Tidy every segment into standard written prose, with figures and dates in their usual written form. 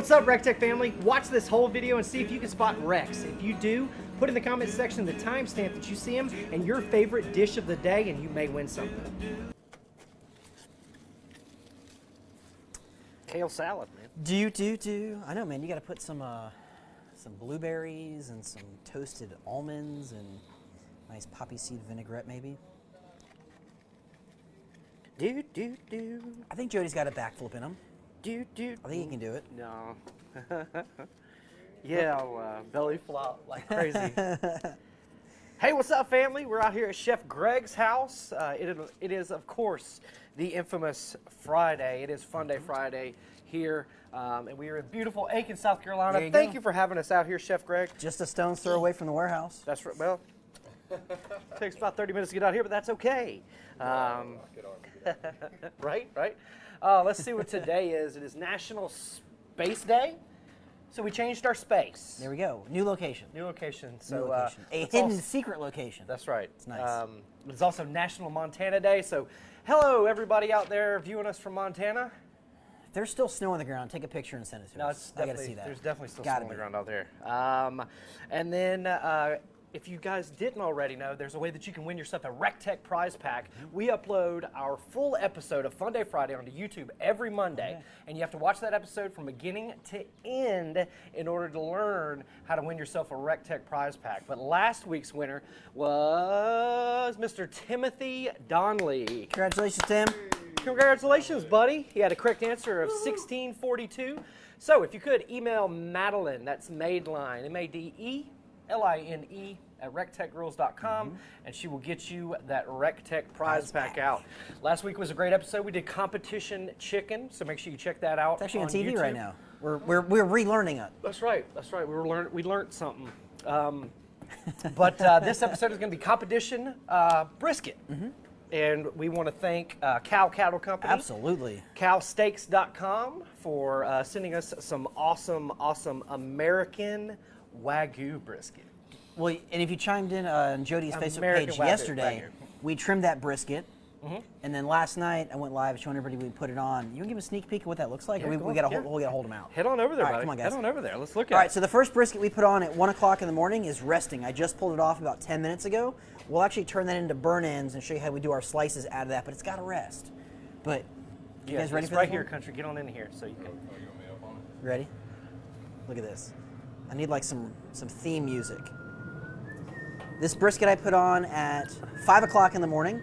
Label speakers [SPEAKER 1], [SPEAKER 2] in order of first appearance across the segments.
[SPEAKER 1] What's up, recteq family? Watch this whole video and see if you can spot Rex. If you do, put in the comment section the timestamp that you see him and your favorite dish of the day, and you may win something. Kale salad, man.
[SPEAKER 2] Do. I know, man. You got to put some blueberries and some toasted almonds and nice poppy seed vinaigrette, maybe.
[SPEAKER 1] Do.
[SPEAKER 2] I think Jody's got a backflip in him.
[SPEAKER 1] Do.
[SPEAKER 2] I think he can do it.
[SPEAKER 1] No. Yeah, I'll belly flop like crazy. Hey, what's up, family? We're out here at Chef Greg's house. It is, of course, the infamous Friday. It is Funday Friday here, and we are in beautiful Aiken, South Carolina. Thank you for having us out here, Chef Greg.
[SPEAKER 2] Just a stone's throw away from the warehouse.
[SPEAKER 1] That's right. Well, it takes about 30 minutes to get out here, but that's okay. Right? Let's see what today is. It is National Space Day. So we changed our space.
[SPEAKER 2] There we go. New location.
[SPEAKER 1] So
[SPEAKER 2] a hidden secret location.
[SPEAKER 1] That's right.
[SPEAKER 2] It's nice.
[SPEAKER 1] It's also National Montana Day. So hello, everybody out there viewing us from Montana.
[SPEAKER 2] If there's still snow on the ground, take a picture and send it to us. I gotta see that.
[SPEAKER 1] There's definitely still snow on the ground out there. And then if you guys didn't already know, there's a way that you can win yourself a recteq prize pack. We upload our full episode of Funday Friday onto YouTube every Monday, and you have to watch that episode from beginning to end in order to learn how to win yourself a recteq prize pack. But last week's winner was Mr. Timothy Donley.
[SPEAKER 2] Congratulations, Tim.
[SPEAKER 1] Congratulations, buddy. He had a correct answer of 1642. So if you could, email Madeline, that's Madeline, M-A-D-E-L-I-N-E, at recteqgirls.com, and she will get you that recteq prize pack out. Last week was a great episode. We did competition chicken, so make sure you check that out.
[SPEAKER 2] It's actually on TV
[SPEAKER 1] YouTube
[SPEAKER 2] right now. We're relearning it.
[SPEAKER 1] That's right. We learned something. But this episode is going to be competition brisket. And we want to thank Cow Cattle Company.
[SPEAKER 2] Absolutely.
[SPEAKER 1] Cowsteaks.com for sending us some awesome American Wagyu brisket.
[SPEAKER 2] Well, and if you chimed in on Jody's Facebook page yesterday, we trimmed that brisket. And then last night I went live showing everybody we put it on. You can give a sneak peek of what that looks like?
[SPEAKER 1] Yeah,
[SPEAKER 2] we got to hold them out.
[SPEAKER 1] Head on over there,
[SPEAKER 2] All right,
[SPEAKER 1] buddy.
[SPEAKER 2] Come on, guys.
[SPEAKER 1] Head on over there. Let's look at it.
[SPEAKER 2] All right, so the first brisket we put on at 1 o'clock in the morning is resting. I just pulled it off about 10 minutes ago. We'll actually turn that into burn ends and show you how we do our slices out of that, but it's got to rest. But you guys ready for this
[SPEAKER 1] right here,
[SPEAKER 2] one?
[SPEAKER 1] country. Get on in here so you can.
[SPEAKER 2] Ready? Look at this. I need like some theme music. This brisket I put on at 5 o'clock in the morning.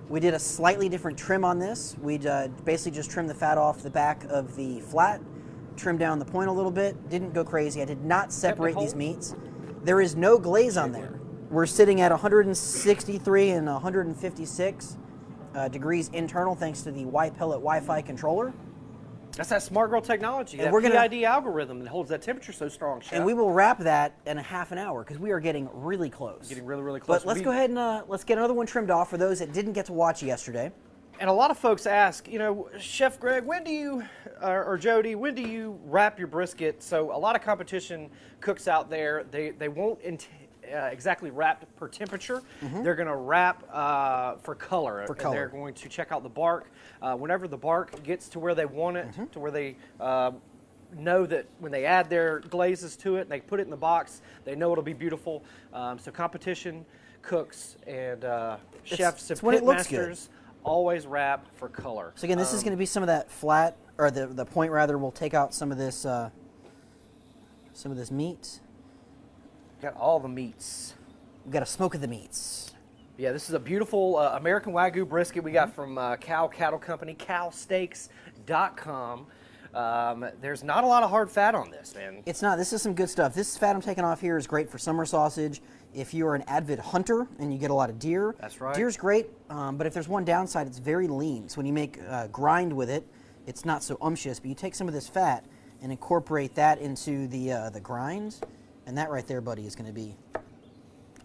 [SPEAKER 2] We did a slightly different trim on this. We basically just trimmed the fat off the back of the flat, trimmed down the point a little bit, didn't go crazy. I did not separate these meats. There is no glaze on there. We're sitting at 163 and 156 degrees internal thanks to the Pellet Wi-Fi controller.
[SPEAKER 1] That's that smart girl technology,
[SPEAKER 2] and
[SPEAKER 1] that PID algorithm that holds that temperature so strong, Chef.
[SPEAKER 2] And we will wrap that in a half an hour because we are getting really close.
[SPEAKER 1] Getting really close.
[SPEAKER 2] But let's go ahead and let's get another one trimmed off for those that didn't get to watch yesterday.
[SPEAKER 1] And a lot of folks ask, you know, Chef Greg, when do you, or Jody, when do you wrap your brisket? So a lot of competition cooks out there, they won't exactly wrap per temperature. They're going to wrap for color. They're going to check out the bark. Whenever the bark gets to where they want it, to where they know that when they add their glazes to it and they put it in the box, they know it'll be beautiful. So competition cooks and chefs and pit masters always wrap for color.
[SPEAKER 2] So again, this is going to be some of that flat, or the point rather. We'll take out some of this meat.
[SPEAKER 1] Got all the meats.
[SPEAKER 2] We've got a smoke of the meats.
[SPEAKER 1] Yeah, this is a beautiful American Wagyu brisket we got from Cow Cattle Company, cowsteaks.com. There's not a lot of hard fat on this, man.
[SPEAKER 2] It's not. This is some good stuff. This fat I'm taking off here is great for summer sausage. If you're an avid hunter and you get a lot of deer,
[SPEAKER 1] that's right.
[SPEAKER 2] Deer's great, but if there's one downside, it's very lean. So when you make grind with it, it's not so umptious. But you take some of this fat and incorporate that into the grinds, and that right there, buddy, is going to be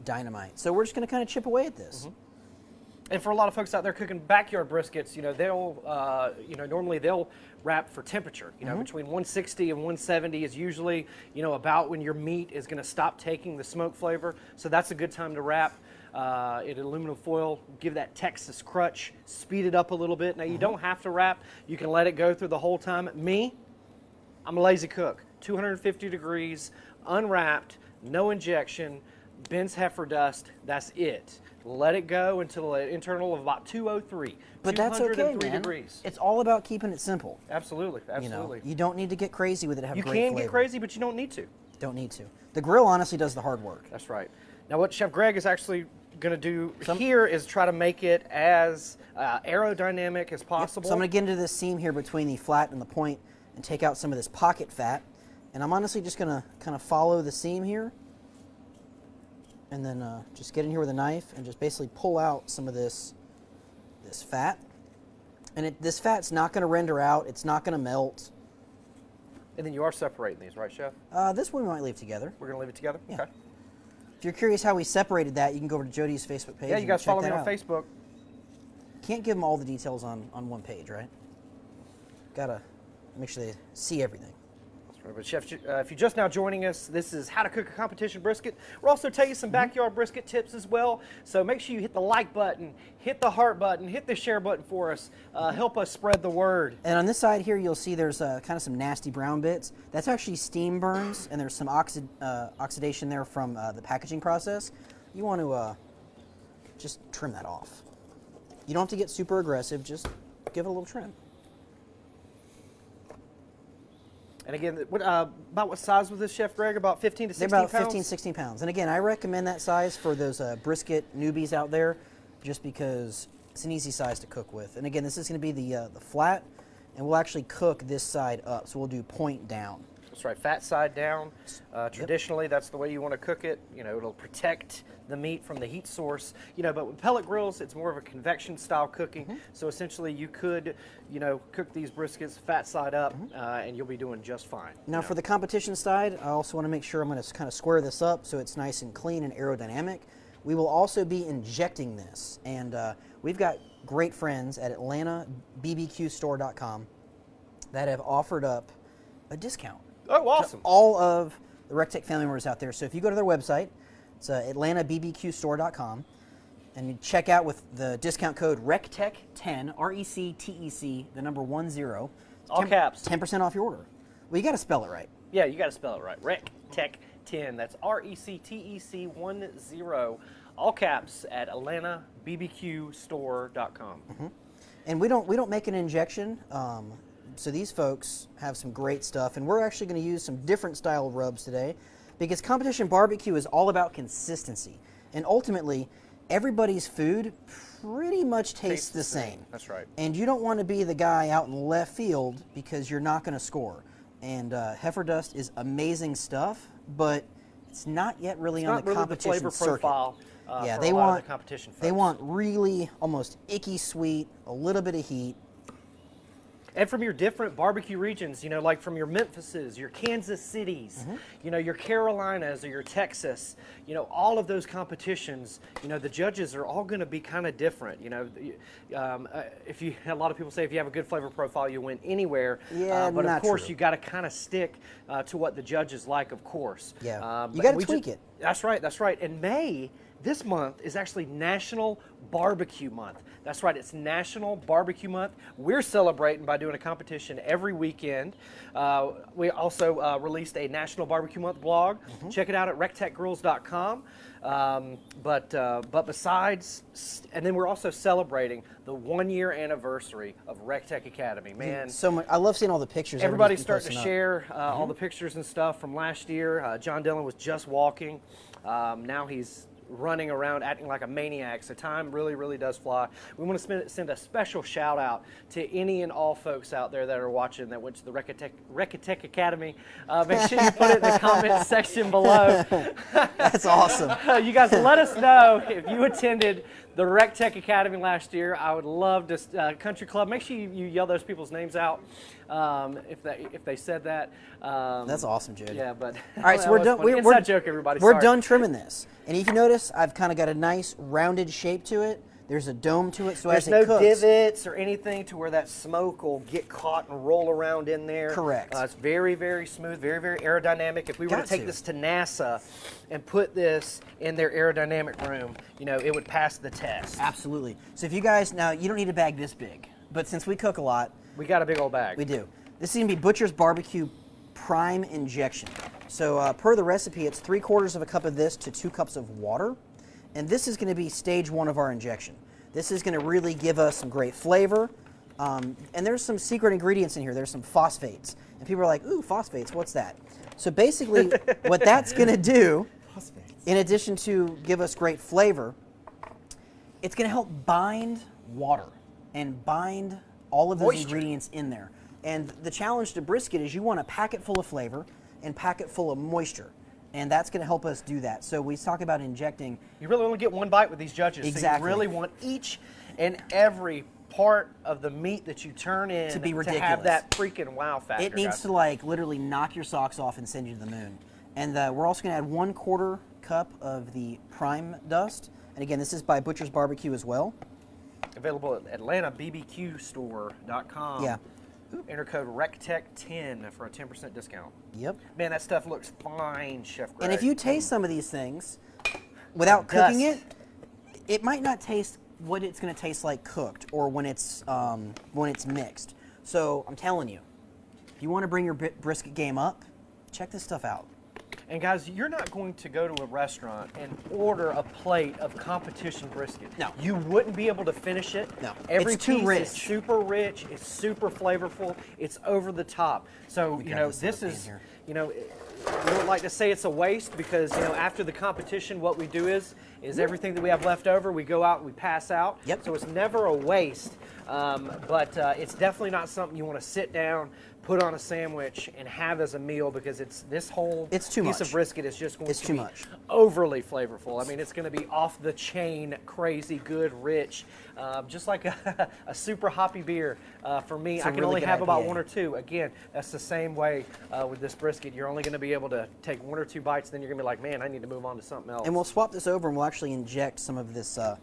[SPEAKER 2] dynamite. So we're just going to kind of chip away at this.
[SPEAKER 1] And for a lot of folks out there cooking backyard briskets, you know, they'll, normally they'll wrap for temperature. You know, between 160 and 170 is usually, about when your meat is going to stop taking the smoke flavor. So that's a good time to wrap in aluminum foil. Give that Texas crutch, speed it up a little bit. Now you don't have to wrap. You can let it go through the whole time. Me, I'm a lazy cook. 250 degrees, unwrapped, no injection, Ben's Heffer dust. That's it. Let it go until an internal of about 203.
[SPEAKER 2] But that's okay,
[SPEAKER 1] 203
[SPEAKER 2] man.
[SPEAKER 1] degrees.
[SPEAKER 2] It's all about keeping it simple.
[SPEAKER 1] Absolutely, absolutely.
[SPEAKER 2] You don't need to get crazy with it to have
[SPEAKER 1] You
[SPEAKER 2] great
[SPEAKER 1] can
[SPEAKER 2] flavor.
[SPEAKER 1] get crazy, but you don't need to.
[SPEAKER 2] Don't need to. The grill honestly does the hard work.
[SPEAKER 1] That's right. Now what Chef Greg is actually going to do here is try to make it as aerodynamic as possible.
[SPEAKER 2] So I'm going to get into this seam here between the flat and the point and take out some of this pocket fat. And I'm honestly just going to kind of follow the seam here. And then just get in here with a knife and just basically pull out some of this fat. And this fat's not going to render out. It's not going to melt.
[SPEAKER 1] And then you are separating these, right, Chef?
[SPEAKER 2] This one we might leave together.
[SPEAKER 1] We're going to leave it together?
[SPEAKER 2] Yeah.
[SPEAKER 1] Okay.
[SPEAKER 2] If you're curious how we separated that, you can go over to Jody's Facebook page.
[SPEAKER 1] Yeah, you guys
[SPEAKER 2] check
[SPEAKER 1] follow me
[SPEAKER 2] that
[SPEAKER 1] on
[SPEAKER 2] out.
[SPEAKER 1] Facebook.
[SPEAKER 2] Can't give them all the details on one page, right? Gotta make sure they see everything.
[SPEAKER 1] That's right. But Chef, if you're just now joining us, this is how to cook a competition brisket. We'll also tell you some backyard brisket tips as well. So make sure you hit the like button, hit the heart button, hit the share button for us. Help us spread the word.
[SPEAKER 2] And on this side here, you'll see there's kind of some nasty brown bits. That's actually steam burns, and there's some oxidation there from the packaging process. You want to just trim that off. You don't have to get super aggressive, just give it a little trim.
[SPEAKER 1] And again, about what size was this, Chef Greg? About 15 to 16
[SPEAKER 2] They're about
[SPEAKER 1] pounds?
[SPEAKER 2] 15, 16 pounds. And again, I recommend that size for those brisket newbies out there, just because it's an easy size to cook with. And again, this is going to be the flat, and we'll actually cook this side up. So we'll do point down.
[SPEAKER 1] That's right, fat side down. Traditionally, that's the way you want to cook it. You know, it'll protect the meat from the heat source. You know, but with pellet grills, it's more of a convection style cooking. So essentially, you could, cook these briskets fat side up, and you'll be doing just fine.
[SPEAKER 2] Now for the competition side, I also want to make sure I'm going to kind of square this up so it's nice and clean and aerodynamic. We will also be injecting this, and we've got great friends at AtlantaBBQStore.com that have offered up a discount.
[SPEAKER 1] Oh, awesome.
[SPEAKER 2] To all of the recteq family members out there. So if you go to their website, it's AtlantaBBQStore.com, and you check out with the discount code recteq10, RECTEC, the number 10.
[SPEAKER 1] All caps.
[SPEAKER 2] 10% off your order. Well, you got to spell it right.
[SPEAKER 1] Yeah, you got to spell it right. recteq10. That's RECTEC 10. All caps at AtlantaBBQStore.com.
[SPEAKER 2] And we don't make an injection. So these folks have some great stuff, and we're actually going to use some different style of rubs today, because competition barbecue is all about consistency, and ultimately everybody's food pretty much tastes the same.
[SPEAKER 1] That's right.
[SPEAKER 2] And you don't want to be the guy out in left field because you're not going to score. And heifer dust is amazing stuff, but it's not yet really on the competition
[SPEAKER 1] flavor
[SPEAKER 2] circuit.
[SPEAKER 1] profile.
[SPEAKER 2] Yeah,
[SPEAKER 1] for
[SPEAKER 2] they
[SPEAKER 1] a lot of
[SPEAKER 2] want
[SPEAKER 1] the competition folks.
[SPEAKER 2] they want really almost icky sweet, a little bit of heat.
[SPEAKER 1] And from your different barbecue regions, like from your Memphises, your Kansas Cities, your Carolinas or your Texas, all of those competitions, the judges are all going to be kind of different. A lot of people say if you have a good flavor profile, you win anywhere.
[SPEAKER 2] Yeah,
[SPEAKER 1] but of
[SPEAKER 2] not
[SPEAKER 1] course
[SPEAKER 2] true.
[SPEAKER 1] you got to kind of stick to what the judges like, of course.
[SPEAKER 2] Yeah, you got to tweak it.
[SPEAKER 1] That's right, that's right. And May, this month, is actually National Barbecue Month. That's right, it's National Barbecue Month. We're celebrating by doing a competition every weekend. We also released a National Barbecue Month blog. Check it out at recteqgrills.com. But besides, and then we're also celebrating the 1-year anniversary of recteq Academy. Man,
[SPEAKER 2] So much. I love seeing all the pictures.
[SPEAKER 1] everybody's
[SPEAKER 2] everybody's
[SPEAKER 1] starting to
[SPEAKER 2] posting up.
[SPEAKER 1] share all the pictures and stuff from last year. John Dillon was just walking. Now he's running around acting like a maniac, so time really, really does fly. We want to send a special shout out to any and all folks out there that are watching that went to the recteq Academy. Make sure you put it in the comment section below.
[SPEAKER 2] That's awesome.
[SPEAKER 1] You guys let us know if you attended the recteq Academy last year. I would love to, Country Club, make sure you yell those people's names out if they said that.
[SPEAKER 2] That's awesome, Jody.
[SPEAKER 1] Yeah, but
[SPEAKER 2] all right, so we're done.
[SPEAKER 1] Inside joke, everybody.
[SPEAKER 2] We're
[SPEAKER 1] Sorry.
[SPEAKER 2] done trimming this, and if you notice, I've kind of got a nice rounded shape to it. There's a dome to it, so
[SPEAKER 1] There's
[SPEAKER 2] as it
[SPEAKER 1] no
[SPEAKER 2] cooks,
[SPEAKER 1] divots or anything to where that smoke will get caught and roll around in there.
[SPEAKER 2] Correct.
[SPEAKER 1] It's very, very smooth, very, very aerodynamic. If we were to
[SPEAKER 2] Got
[SPEAKER 1] take
[SPEAKER 2] to.
[SPEAKER 1] this to NASA and put this in their aerodynamic room, it would pass the test.
[SPEAKER 2] absolutely. So if you guys now, you don't need a bag this big, but since we cook a lot,
[SPEAKER 1] We got a big old bag.
[SPEAKER 2] we do. This is gonna be Butcher's Barbecue prime injection. So per the recipe, it's 3/4 of a cup of this to 2 cups of water. And this is going to be stage 1 of our injection. This is going to really give us some great flavor. And there's some secret ingredients in here. There's some phosphates. And people are like, ooh, phosphates, what's that? So basically, what that's going to do, in addition to give us great flavor, it's going to help bind water and bind all of those ingredients in there. And the challenge to brisket is you want to pack it full of flavor and pack it full of moisture. And that's going to help us do that. So we talk about injecting.
[SPEAKER 1] You really only get one bite with these judges.
[SPEAKER 2] Exactly.
[SPEAKER 1] So you really want each and every part of the meat that you turn in
[SPEAKER 2] to be ridiculous.
[SPEAKER 1] To have that freaking wow factor.
[SPEAKER 2] It needs to like literally knock your socks off and send you to the moon. And we're also going to add 1/4 cup of the prime dust. And again, this is by Butcher's Barbecue as well.
[SPEAKER 1] Available at AtlantaBBQStore.com.
[SPEAKER 2] Yeah.
[SPEAKER 1] Enter code recteq10 for a 10% discount.
[SPEAKER 2] Yep.
[SPEAKER 1] Man, that stuff looks fine, Chef Greg.
[SPEAKER 2] And if you taste some of these things without cooking it, it might not taste what it's going to taste like cooked or when it's mixed. So I'm telling you, if you want to bring your brisket game up, check this stuff out.
[SPEAKER 1] And guys, you're not going to go to a restaurant and order a plate of competition brisket.
[SPEAKER 2] No.
[SPEAKER 1] You wouldn't be able to finish it.
[SPEAKER 2] No.
[SPEAKER 1] Every
[SPEAKER 2] It's too
[SPEAKER 1] piece
[SPEAKER 2] rich.
[SPEAKER 1] is super rich. It's super flavorful. It's over the top. So, you know, this is, you know, we don't like to say it's a waste because, you know, after the competition, what we do is everything that we have left over, we go out and we pass out.
[SPEAKER 2] Yep.
[SPEAKER 1] So it's never a waste. But it's definitely not something you want to sit down, put on a sandwich, and have as a meal because this whole piece of brisket is just going to be overly flavorful. I mean, it's going to be off the chain, crazy, good, rich, just like a super hoppy beer. For me, I can only have about 1 or 2. Again, that's the same way with this brisket. You're only going to be able to take 1 or 2 bites, then you're going to be like, man, I need to move on to something else.
[SPEAKER 2] And we'll swap this over and we'll actually inject some of this, the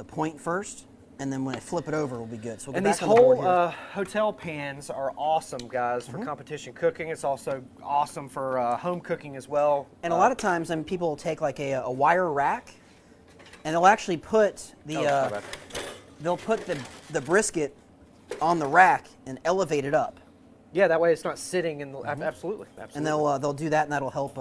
[SPEAKER 2] point first. And then when I flip it over, we'll be good. So we'll
[SPEAKER 1] and these whole hotel pans are awesome, guys, for competition cooking. It's also awesome for home cooking as well.
[SPEAKER 2] And a lot of times, people will take like a wire rack, and they'll actually put the the brisket on the rack and elevate it up.
[SPEAKER 1] Yeah, that way it's not sitting in the absolutely.
[SPEAKER 2] And they'll do that, and that'll help.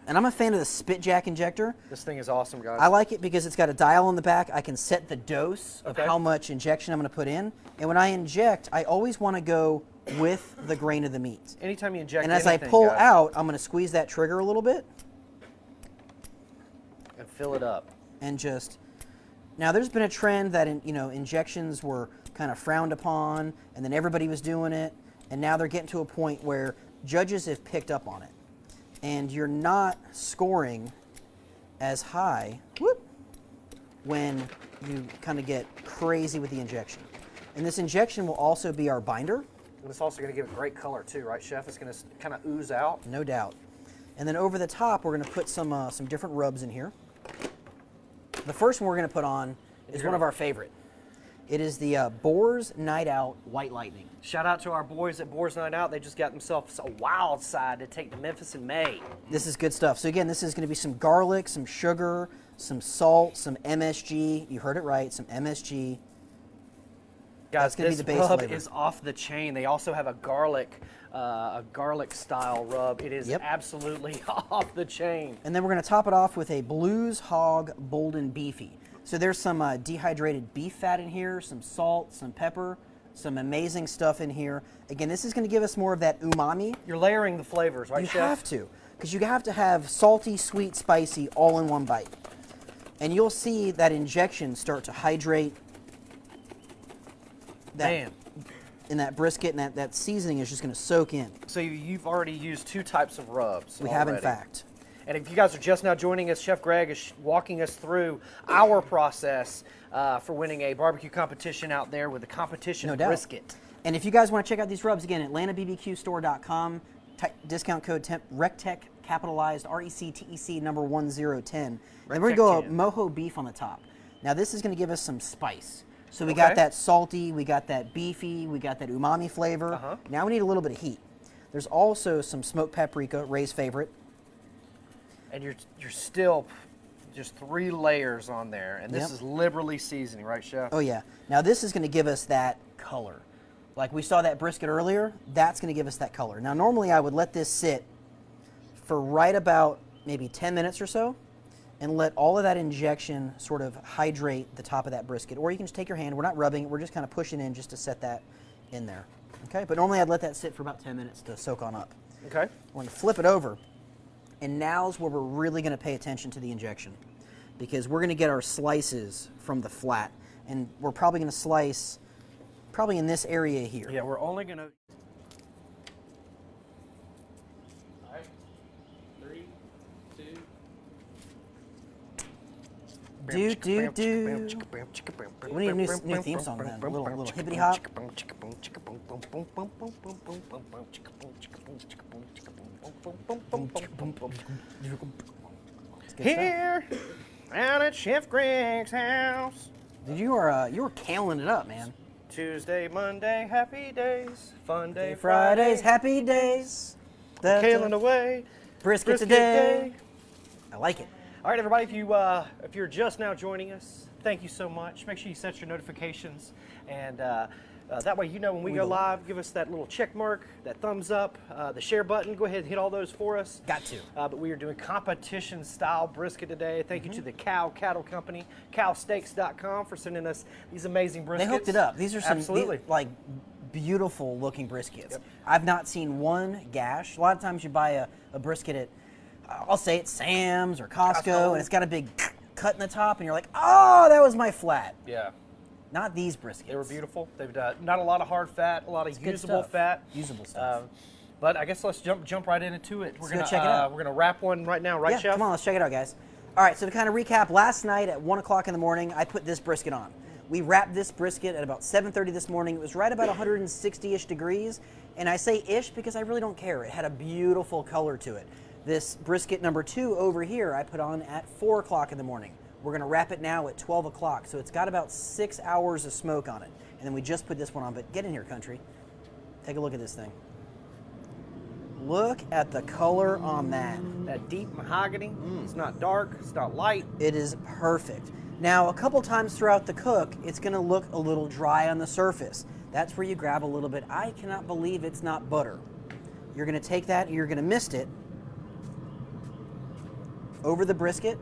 [SPEAKER 2] And I'm a fan of the Spit Jack injector.
[SPEAKER 1] This thing is awesome, guys.
[SPEAKER 2] I like it because it's got a dial on the back. I can set the dose of how much injection I'm going to put in. And when I inject, I always want to go with the grain of the meat.
[SPEAKER 1] Anytime you inject
[SPEAKER 2] and as I pull out, I'm going to squeeze that trigger a little bit.
[SPEAKER 1] And fill it up.
[SPEAKER 2] And just... Now, there's been a trend that injections were kind of frowned upon, and then everybody was doing it. And now they're getting to a point where judges have picked up on it. And you're not scoring as high when you kind of get crazy with the injection. And this injection will also be our binder.
[SPEAKER 1] And it's also going to give it great color too, right, Chef? It's going to kind of ooze out.
[SPEAKER 2] No doubt. And then over the top, we're going to put some different rubs in here. The first one we're going to put on is one of our favorite. It is the Boar's Night Out White Lightning.
[SPEAKER 1] Shout out to our boys at Boar's Night Out. They just got themselves a wild side to take to Memphis in May.
[SPEAKER 2] This is good stuff. So again, this is going to be some garlic, some sugar, some salt, some MSG. You heard it right, some MSG.
[SPEAKER 1] Guys,
[SPEAKER 2] this
[SPEAKER 1] rub is off the chain. They also have a garlic style rub. It is absolutely off the chain.
[SPEAKER 2] And then we're going to top it off with a Blues Hog Bold and Beefy. So there's some dehydrated beef fat in here, some salt, some pepper, some amazing stuff in here. Again, this is going to give us more of that umami.
[SPEAKER 1] You're layering the flavors, right,
[SPEAKER 2] Chef? You have to, because you have to have salty, sweet, spicy all in one bite. And you'll see that injection start to hydrate that in that brisket, and that seasoning is just going to soak in.
[SPEAKER 1] So you've already used 2 types of rubs.
[SPEAKER 2] We have, in fact.
[SPEAKER 1] And if you guys are just now joining us, Chef Greg is walking us through our process for winning a barbecue competition out there with the competition brisket.
[SPEAKER 2] And if you guys want to check out these rubs, again, AtlantaBBQStore.com, discount code recteq, capitalized, RECTEC, number 1010. And we're going to go mojo beef on the top. Now, this is going to give us some spice. So we got that salty, we got that beefy, we got that umami flavor. Now we need a little bit of heat. There's also some smoked paprika, Ray's favorite.
[SPEAKER 1] And you're still just 3 layers on there. And this is liberally seasoning, right, Chef?
[SPEAKER 2] Oh, yeah. Now, this is going to give us that color. like we saw that brisket earlier, that's going to give us that color. Now, normally I would let this sit for right about maybe 10 minutes or so and let all of that injection sort of hydrate the top of that brisket. Or you can just take your hand, we're not rubbing, we're just kind of pushing in just to set that in there. Okay, but normally I'd let that sit for about 10 minutes to soak on up.
[SPEAKER 1] Okay.
[SPEAKER 2] We're going to flip it over, and now's where we're really going to pay attention to the injection, because we're going to get our slices from the flat, and we're probably going to slice probably in this area here.
[SPEAKER 1] Yeah, we're only going to... All right. 3, 2...
[SPEAKER 2] Do. We need a new theme song then. A little hippity hop.
[SPEAKER 1] Here, out at Chef Greg's house.
[SPEAKER 2] Dude, you were caling it up, man.
[SPEAKER 1] Tuesday, Monday, happy days. Funday,
[SPEAKER 2] Fridays, happy days.
[SPEAKER 1] Caling away.
[SPEAKER 2] Brisket today. I like it.
[SPEAKER 1] All right, everybody, if you're just now joining us, thank you so much. Make sure you set your notifications, and that way you know when we go live. Give us that little check mark, that thumbs up, the share button. Go ahead and hit all those for us.
[SPEAKER 2] Got to.
[SPEAKER 1] But we are doing competition-style brisket today. Thank you to the Cow Cattle Company, cowsteaks.com, for sending us these amazing briskets.
[SPEAKER 2] They hooked it up. These are some like beautiful looking briskets. Yep. I've not seen one gash. A lot of times you buy a brisket at, I'll say it's Sam's or Costco, and it's got a big cut in the top, and you're like, oh, that was my flat.
[SPEAKER 1] Yeah.
[SPEAKER 2] Not these briskets.
[SPEAKER 1] They were beautiful. They've not a lot of hard fat, a lot of usable fat.
[SPEAKER 2] Usable stuff.
[SPEAKER 1] But I guess let's jump right into it.
[SPEAKER 2] We're gonna check it out.
[SPEAKER 1] We're gonna wrap one right now, right,
[SPEAKER 2] yeah,
[SPEAKER 1] Chef?
[SPEAKER 2] Come on, let's check it out, guys. All right, so to kind of recap, last night at 1 o'clock in the morning, I put this brisket on. We wrapped this brisket at about 7:30 this morning. It was right about 160-ish degrees, and I say ish because I really don't care. It had a beautiful color to it. This brisket number 2 over here, I put on at 4 o'clock in the morning. We're gonna wrap it now at 12 o'clock, so it's got about 6 hours of smoke on it. And then we just put this one on, but get in here, country. Take a look at this thing. Look at the color on that.
[SPEAKER 1] That deep mahogany. It's not dark, it's not light.
[SPEAKER 2] It is perfect. Now, a couple times throughout the cook, it's gonna look a little dry on the surface. That's where you grab a little bit. I cannot believe it's not butter. You're gonna take that and you're gonna mist it over the brisket,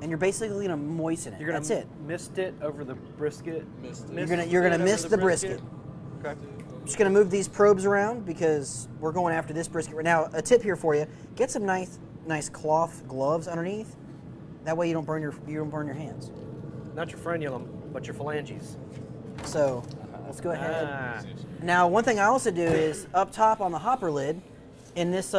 [SPEAKER 2] and you're basically gonna moisten it. That's it.
[SPEAKER 1] Mist it over the brisket.
[SPEAKER 2] You're gonna mist the brisket.
[SPEAKER 1] Okay.
[SPEAKER 2] I'm just gonna move these probes around because we're going after this brisket right now. A tip here for you: get some nice cloth gloves underneath. That way you don't burn your hands.
[SPEAKER 1] Not your frenulum, but your phalanges.
[SPEAKER 2] So let's go ahead. Now, one thing I also do is up top on the hopper lid, in this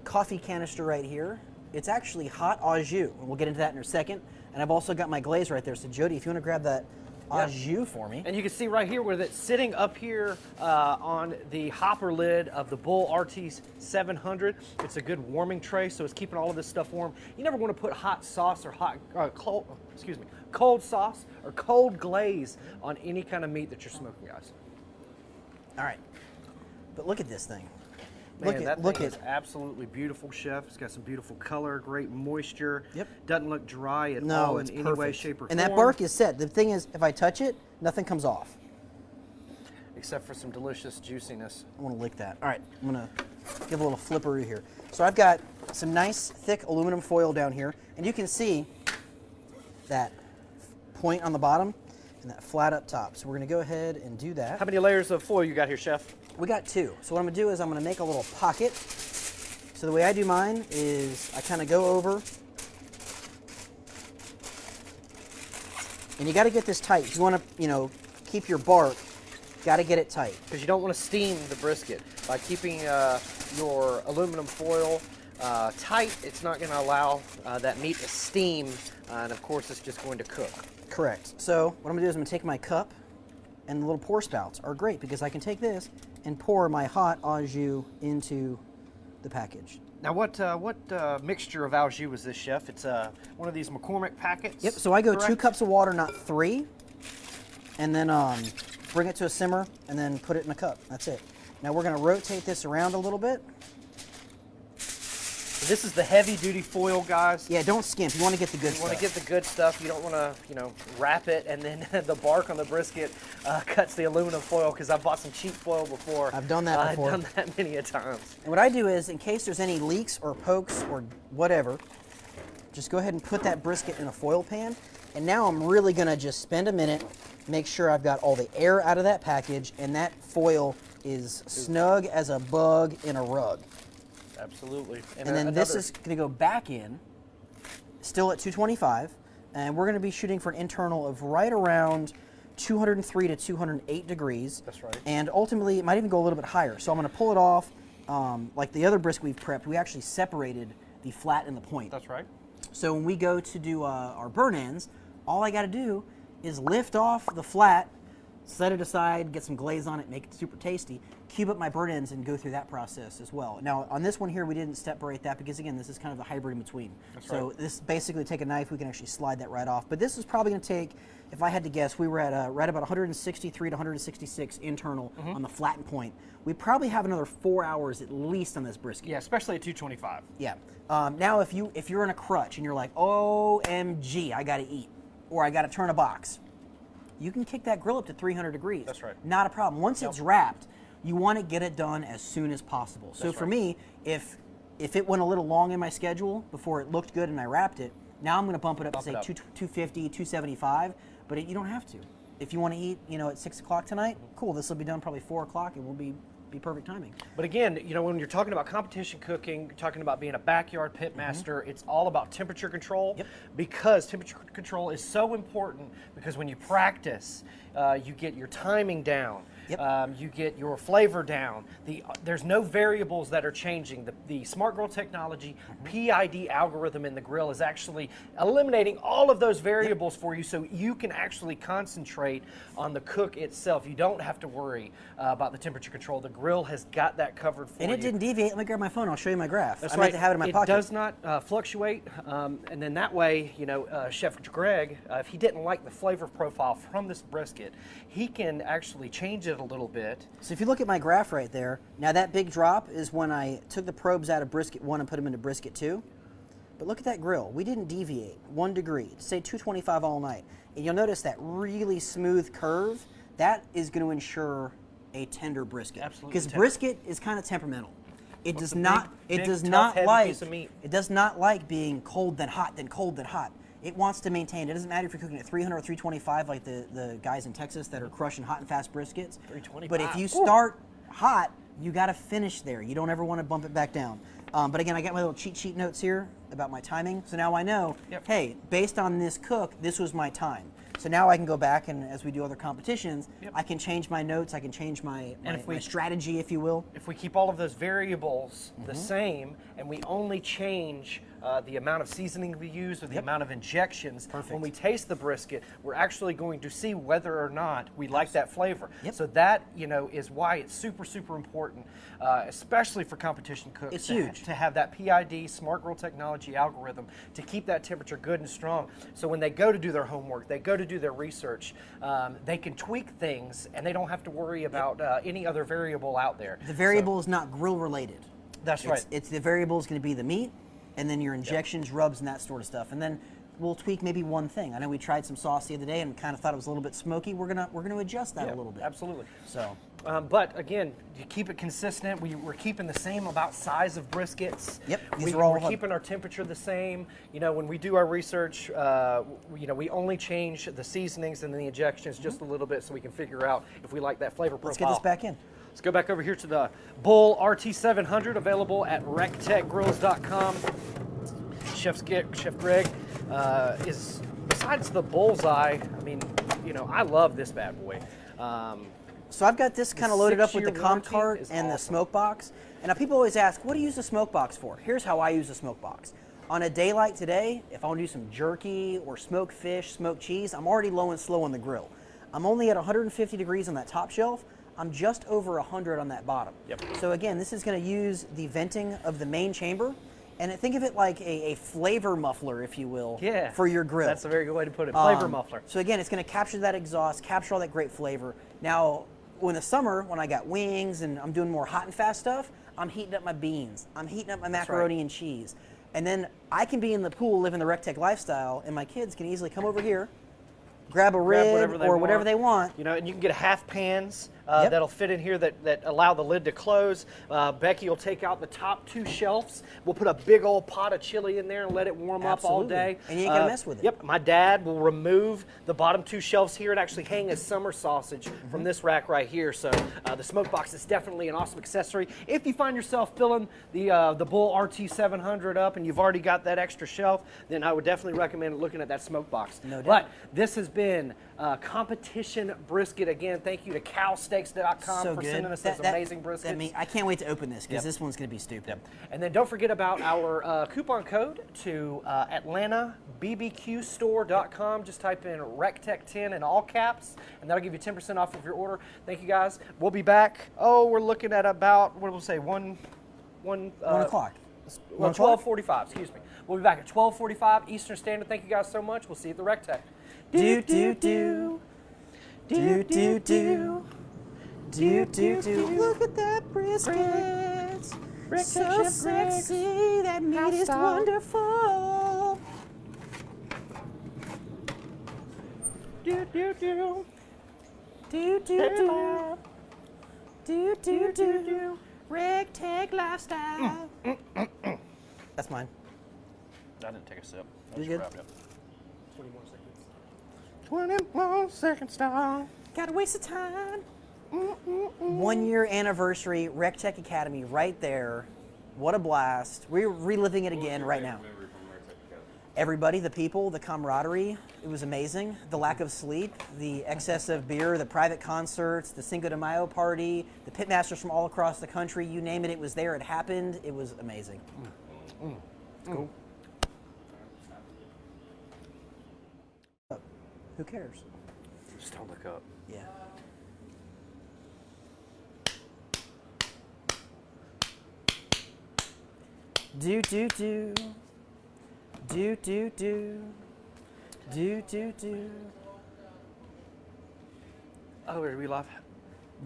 [SPEAKER 2] coffee canister right here, it's actually hot au jus. And we'll get into that in a second. And I've also got my glaze right there. So Jody, if you want to grab that au jus for me.
[SPEAKER 1] And you can see right here where it's sitting up here on the hopper lid of the Bull RT 700. It's a good warming tray, so it's keeping all of this stuff warm. You never want to put hot sauce or cold sauce or cold glaze on any kind of meat that you're smoking, guys.
[SPEAKER 2] All right, but look at this thing.
[SPEAKER 1] Man, that thing is absolutely beautiful, Chef. It's got some beautiful color, great moisture.
[SPEAKER 2] Yep.
[SPEAKER 1] Doesn't look dry at all in any way, shape, or form.
[SPEAKER 2] And that bark is set. The thing is, if I touch it, nothing comes off.
[SPEAKER 1] Except for some delicious juiciness.
[SPEAKER 2] I want to lick that. All right, I'm going to give a little flipperoo here. So I've got some nice thick aluminum foil down here, and you can see that point on the bottom and that flat up top. So we're going to go ahead and do that.
[SPEAKER 1] How many layers of foil you got here, Chef?
[SPEAKER 2] We got 2. So what I'm going to do is I'm going to make a little pocket. So the way I do mine is I kind of go over. And you got to get this tight. If you want to, keep your bark, got to get it tight.
[SPEAKER 1] Because you don't want to steam the brisket. By keeping your aluminum foil tight, it's not going to allow that meat to steam. And of course, it's just going to cook.
[SPEAKER 2] Correct. So what I'm going to do is I'm going to take my cup, and the little pour spouts are great because I can take this and pour my hot au jus into the package.
[SPEAKER 1] Now, what mixture of au jus is this, Chef? It's one of these McCormick packets.
[SPEAKER 2] Yep. So I go
[SPEAKER 1] correct?
[SPEAKER 2] 2 cups of water, not 3, and then bring it to a simmer, and then put it in a cup. That's it. Now we're going to rotate this around a little bit.
[SPEAKER 1] This is the heavy duty foil, guys.
[SPEAKER 2] Yeah, don't skimp. You want to get the good
[SPEAKER 1] You
[SPEAKER 2] stuff.
[SPEAKER 1] want to get the good stuff. You don't want to, wrap it and then the bark on the brisket cuts the aluminum foil, because I've bought some cheap foil before.
[SPEAKER 2] I've done that before.
[SPEAKER 1] I've done that many a times.
[SPEAKER 2] And what I do is, in case there's any leaks or pokes or whatever, just go ahead and put that brisket in a foil pan. And now I'm really gonna just spend a minute, make sure I've got all the air out of that package, and that foil is snug as a bug in a rug.
[SPEAKER 1] Absolutely.
[SPEAKER 2] And then this is gonna go back in, still at 225, and we're gonna be shooting for an internal of right around 203 to 208 degrees.
[SPEAKER 1] That's right.
[SPEAKER 2] And ultimately, it might even go a little bit higher. So I'm gonna pull it off. Like the other brisket we've prepped, we actually separated the flat and the point.
[SPEAKER 1] That's right.
[SPEAKER 2] So when we go to do our burn ends, all I gotta do is lift off the flat, set it aside, get some glaze on it, make it super tasty, cube up my burn ends, and go through that process as well. Now, on this one here, we didn't separate that because, again, this is kind of the hybrid in between.
[SPEAKER 1] That's
[SPEAKER 2] so
[SPEAKER 1] right.
[SPEAKER 2] this basically, take a knife, we can actually slide that right off. But this is probably gonna take, if I had to guess, we were at right about 163 to 166 internal on the flattened point. We probably have another 4 hours at least on this brisket.
[SPEAKER 1] Yeah, especially at 225.
[SPEAKER 2] Yeah. Now, if you're in a crutch and you're like, OMG, I gotta eat, or I gotta turn a box, you can kick that grill up to 300 degrees.
[SPEAKER 1] That's right.
[SPEAKER 2] Not a problem. Once it's wrapped, you want to get it done as soon as possible. So for me, if it went a little long in my schedule before it looked good and I wrapped it, now I'm going to bump it up to say 250, 275. But you don't have to. If you want to eat, at 6 o'clock tonight, cool. This will be done probably 4 o'clock, and we'll be perfect timing.
[SPEAKER 1] But again, when you're talking about competition cooking, you're talking about being a backyard pit master, it's all about temperature control.
[SPEAKER 2] Yep.
[SPEAKER 1] Because temperature control is so important, because when you practice, you get your timing down.
[SPEAKER 2] Yep.
[SPEAKER 1] You get your flavor down. There's no variables that are changing. The Smart Grill technology PID algorithm in the grill is actually eliminating all of those variables for you, so you can actually concentrate on the cook itself. You don't have to worry about the temperature control. The grill has got that covered for you.
[SPEAKER 2] And it didn't deviate. Let me grab my phone. I'll show you my graph.
[SPEAKER 1] That's
[SPEAKER 2] I
[SPEAKER 1] right.
[SPEAKER 2] meant to have it in my pocket.
[SPEAKER 1] It does not fluctuate, and then that way, Chef Greg, if he didn't like the flavor profile from this brisket, he can actually change it a little bit.
[SPEAKER 2] So if you look at my graph right there, now that big drop is when I took the probes out of brisket 1 and put them into brisket 2. But look at that grill. We didn't deviate 1 degree, say 225 all night. And you'll notice that really smooth curve. That is going to ensure a tender brisket.
[SPEAKER 1] Absolutely.
[SPEAKER 2] Because
[SPEAKER 1] tender.
[SPEAKER 2] brisket is kind of temperamental. It
[SPEAKER 1] Well,
[SPEAKER 2] does
[SPEAKER 1] it's a
[SPEAKER 2] not.
[SPEAKER 1] big,
[SPEAKER 2] It does
[SPEAKER 1] tough,
[SPEAKER 2] not
[SPEAKER 1] heavy
[SPEAKER 2] like.
[SPEAKER 1] piece of meat.
[SPEAKER 2] It does not like being cold then hot then cold then hot. It wants to maintain. It doesn't matter if you're cooking at 300 or 325 like the guys in Texas that are crushing hot and fast briskets.
[SPEAKER 1] 325.
[SPEAKER 2] But if you start hot, you got to finish there. You don't ever want to bump it back down. But again, I got my little cheat sheet notes here about my timing. So now I know, hey, based on this cook, this was my time. So now I can go back, and as we do other competitions, I can change my notes, I can change my strategy, if you will.
[SPEAKER 1] If we keep all of those variables the same, and we only change the amount of seasoning we use or the amount of injections, when we taste the brisket, we're actually going to see whether or not we like that flavor. So that, is why it's super, super important, especially for competition cooks.
[SPEAKER 2] It's huge.
[SPEAKER 1] To have that PID, Smart Grill technology algorithm, to keep that temperature good and strong. So when they go to do their homework, they go to do their research, they can tweak things, and they don't have to worry about any other variable out there.
[SPEAKER 2] The variable is not grill related.
[SPEAKER 1] That's right.
[SPEAKER 2] It's the variable is going to be the meat, and then your injections, rubs, and that sort of stuff. And then we'll tweak maybe one thing. I know we tried some sauce the other day and kind of thought it was a little bit smoky. We're gonna adjust that a little bit.
[SPEAKER 1] Absolutely.
[SPEAKER 2] So,
[SPEAKER 1] but again, you keep it consistent. We're keeping the same about size of briskets.
[SPEAKER 2] Yep. We're
[SPEAKER 1] keeping our temperature the same. When we do our research, we only change the seasonings and the injections just a little bit, so we can figure out if we like that flavor profile.
[SPEAKER 2] let's get this back in.
[SPEAKER 1] Let's go back over here to the Bull RT700, available at recteqgrills.com. Chef Greg is, besides the bullseye, I love this bad boy.
[SPEAKER 2] So I've got this kind of loaded up with the
[SPEAKER 1] 6-year
[SPEAKER 2] comp
[SPEAKER 1] warranty
[SPEAKER 2] cart
[SPEAKER 1] is
[SPEAKER 2] and the
[SPEAKER 1] awesome.
[SPEAKER 2] Smokebox. And now people always ask, what do you use the Smokebox for? Here's how I use the Smokebox. On a day like today, if I want to do some jerky or smoked fish, smoked cheese, I'm already low and slow on the grill. I'm only at 150 degrees on that top shelf. I'm just over 100 on that bottom. So again, this is going to use the venting of the main chamber. And think of it like a flavor muffler, if you will, for your grill.
[SPEAKER 1] That's a very good way to put it, flavor muffler.
[SPEAKER 2] So again, it's going to capture that exhaust, capture all that great flavor. Now, in the summer, when I got wings and I'm doing more hot and fast stuff, I'm heating up my beans. I'm heating up my macaroni and cheese. And then I can be in the pool living the recteq lifestyle, and my kids can easily come over here, grab a rib or whatever they want.
[SPEAKER 1] You know, and you can get half pans that'll fit in here that allow the lid to close. Becky will take out the top 2 shelves. We'll put a big old pot of chili in there and let it warm up all day.
[SPEAKER 2] And you ain't gonna mess with it.
[SPEAKER 1] Yep. My dad will remove the bottom 2 shelves here and actually hang his summer sausage from this rack right here. So the Smokebox is definitely an awesome accessory. If you find yourself filling the Bull RT700 up and you've already got that extra shelf, then I would definitely recommend looking at that Smokebox.
[SPEAKER 2] No doubt.
[SPEAKER 1] But this has been Competition Brisket. Again, thank you to cowsteaks.com for sending us those amazing briskets.
[SPEAKER 2] I can't wait to open this because this one's going to be stupid.
[SPEAKER 1] Yep. And then don't forget about our coupon code to AtlantaBBQStore.com. Just type in recteq10 in all caps, and that'll give you 10% off of your order. Thank you, guys. We'll be back. Oh, we're looking at about, what do we say, 1
[SPEAKER 2] o'clock.
[SPEAKER 1] Well, 12:45, excuse me. We'll be back at 12:45 Eastern Standard. Thank you guys so much. We'll see you at the recteq.
[SPEAKER 2] Do do do. Do do do. Do do do. Look at that brisket. So sexy. That meat is wonderful.
[SPEAKER 1] Do do do.
[SPEAKER 2] Do do do. Do do do. recteq lifestyle. That's mine.
[SPEAKER 1] I didn't take a sip.
[SPEAKER 2] You good?
[SPEAKER 1] 20 more seconds. 20 more seconds, dog.
[SPEAKER 2] Gotta waste the time. 1 year anniversary, recteq Academy right there. What a blast. We're reliving it again right now. Everybody, the people, the camaraderie, it was amazing. The lack of sleep, the excess of beer, the private concerts, the Cinco de Mayo party, the pitmasters from all across the country, you name it, it was there, it happened. It was amazing.
[SPEAKER 1] Cool.
[SPEAKER 2] Who cares?
[SPEAKER 1] Just don't look up.
[SPEAKER 2] Yeah. Do do do. Do do do. Do do do.
[SPEAKER 1] Oh, are we live?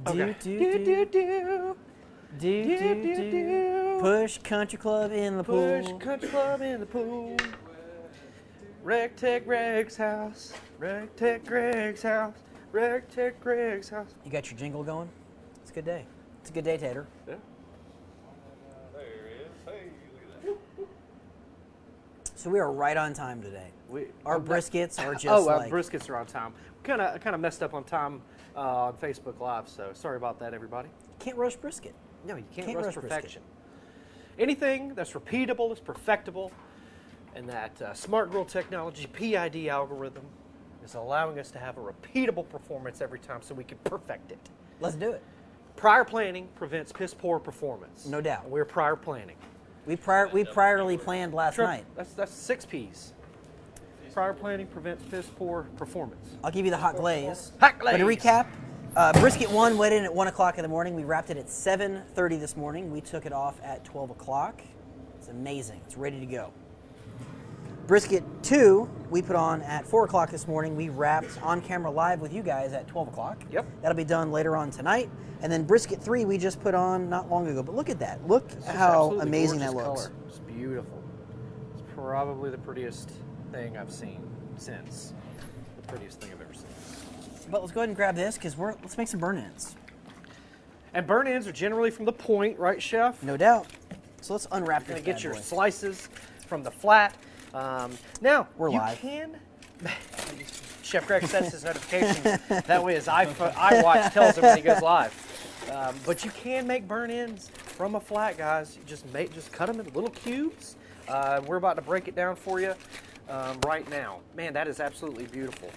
[SPEAKER 2] Do
[SPEAKER 1] Okay.
[SPEAKER 2] do
[SPEAKER 1] Do
[SPEAKER 2] do.
[SPEAKER 1] do.
[SPEAKER 2] Do do do. Push country club in the pool.
[SPEAKER 1] Push country club in the pool. recteq Greg's house. recteq Greg's house. recteq Greg's house.
[SPEAKER 2] You got your jingle going? It's a good day. It's a good day, Tater.
[SPEAKER 1] Yeah.
[SPEAKER 3] There he is. Hey, look at that.
[SPEAKER 2] So we are right on time today. Our briskets are just
[SPEAKER 1] our briskets are on time. Kind of messed up on time on Facebook Live, so sorry about that, everybody.
[SPEAKER 2] Can't roast brisket.
[SPEAKER 1] No, you can't
[SPEAKER 2] Can't
[SPEAKER 1] rush
[SPEAKER 2] rush
[SPEAKER 1] perfection. Anything that's repeatable is perfectible, and that Smart Grill Technology PID algorithm is allowing us to have a repeatable performance every time so we can perfect it.
[SPEAKER 2] Let's do it.
[SPEAKER 1] Prior planning prevents piss poor performance.
[SPEAKER 2] No doubt.
[SPEAKER 1] We're prior planning.
[SPEAKER 2] We priorly planned last night.
[SPEAKER 1] That's 6 P's. Prior planning prevents piss poor performance.
[SPEAKER 2] I'll give you the hot glaze.
[SPEAKER 1] Hot
[SPEAKER 2] But to
[SPEAKER 1] glaze.
[SPEAKER 2] recap, brisket 1 went in at 1 o'clock in the morning. We wrapped it at 7:30 this morning. We took it off at 12 o'clock. It's amazing. It's ready to go. Brisket 2, we put on at 4 o'clock this morning. We wrapped on camera live with you guys at 12 o'clock.
[SPEAKER 1] Yep.
[SPEAKER 2] That'll be done later on tonight. And then Brisket 3, we just put on not long ago. But look at that. Look
[SPEAKER 1] It's
[SPEAKER 2] how
[SPEAKER 1] absolutely
[SPEAKER 2] amazing that
[SPEAKER 1] gorgeous
[SPEAKER 2] looks.
[SPEAKER 1] color. It's beautiful. It's probably the prettiest thing I've seen since. The prettiest thing I've ever seen.
[SPEAKER 2] But let's go ahead and grab this because let's make some burn-ins.
[SPEAKER 1] And burn ends are generally from the point, right, Chef?
[SPEAKER 2] No doubt. So let's unwrap
[SPEAKER 1] You're
[SPEAKER 2] this
[SPEAKER 1] gonna get
[SPEAKER 2] bad
[SPEAKER 1] your
[SPEAKER 2] boy.
[SPEAKER 1] slices from the flat. Now,
[SPEAKER 2] We're
[SPEAKER 1] you
[SPEAKER 2] live.
[SPEAKER 1] can. Chef Greg sets his notifications. That way his iWatch tells him when he goes live. But you can make burn ends from a flat, guys. You just cut them in little cubes. We're about to break it down for you right now. Man, that is absolutely beautiful.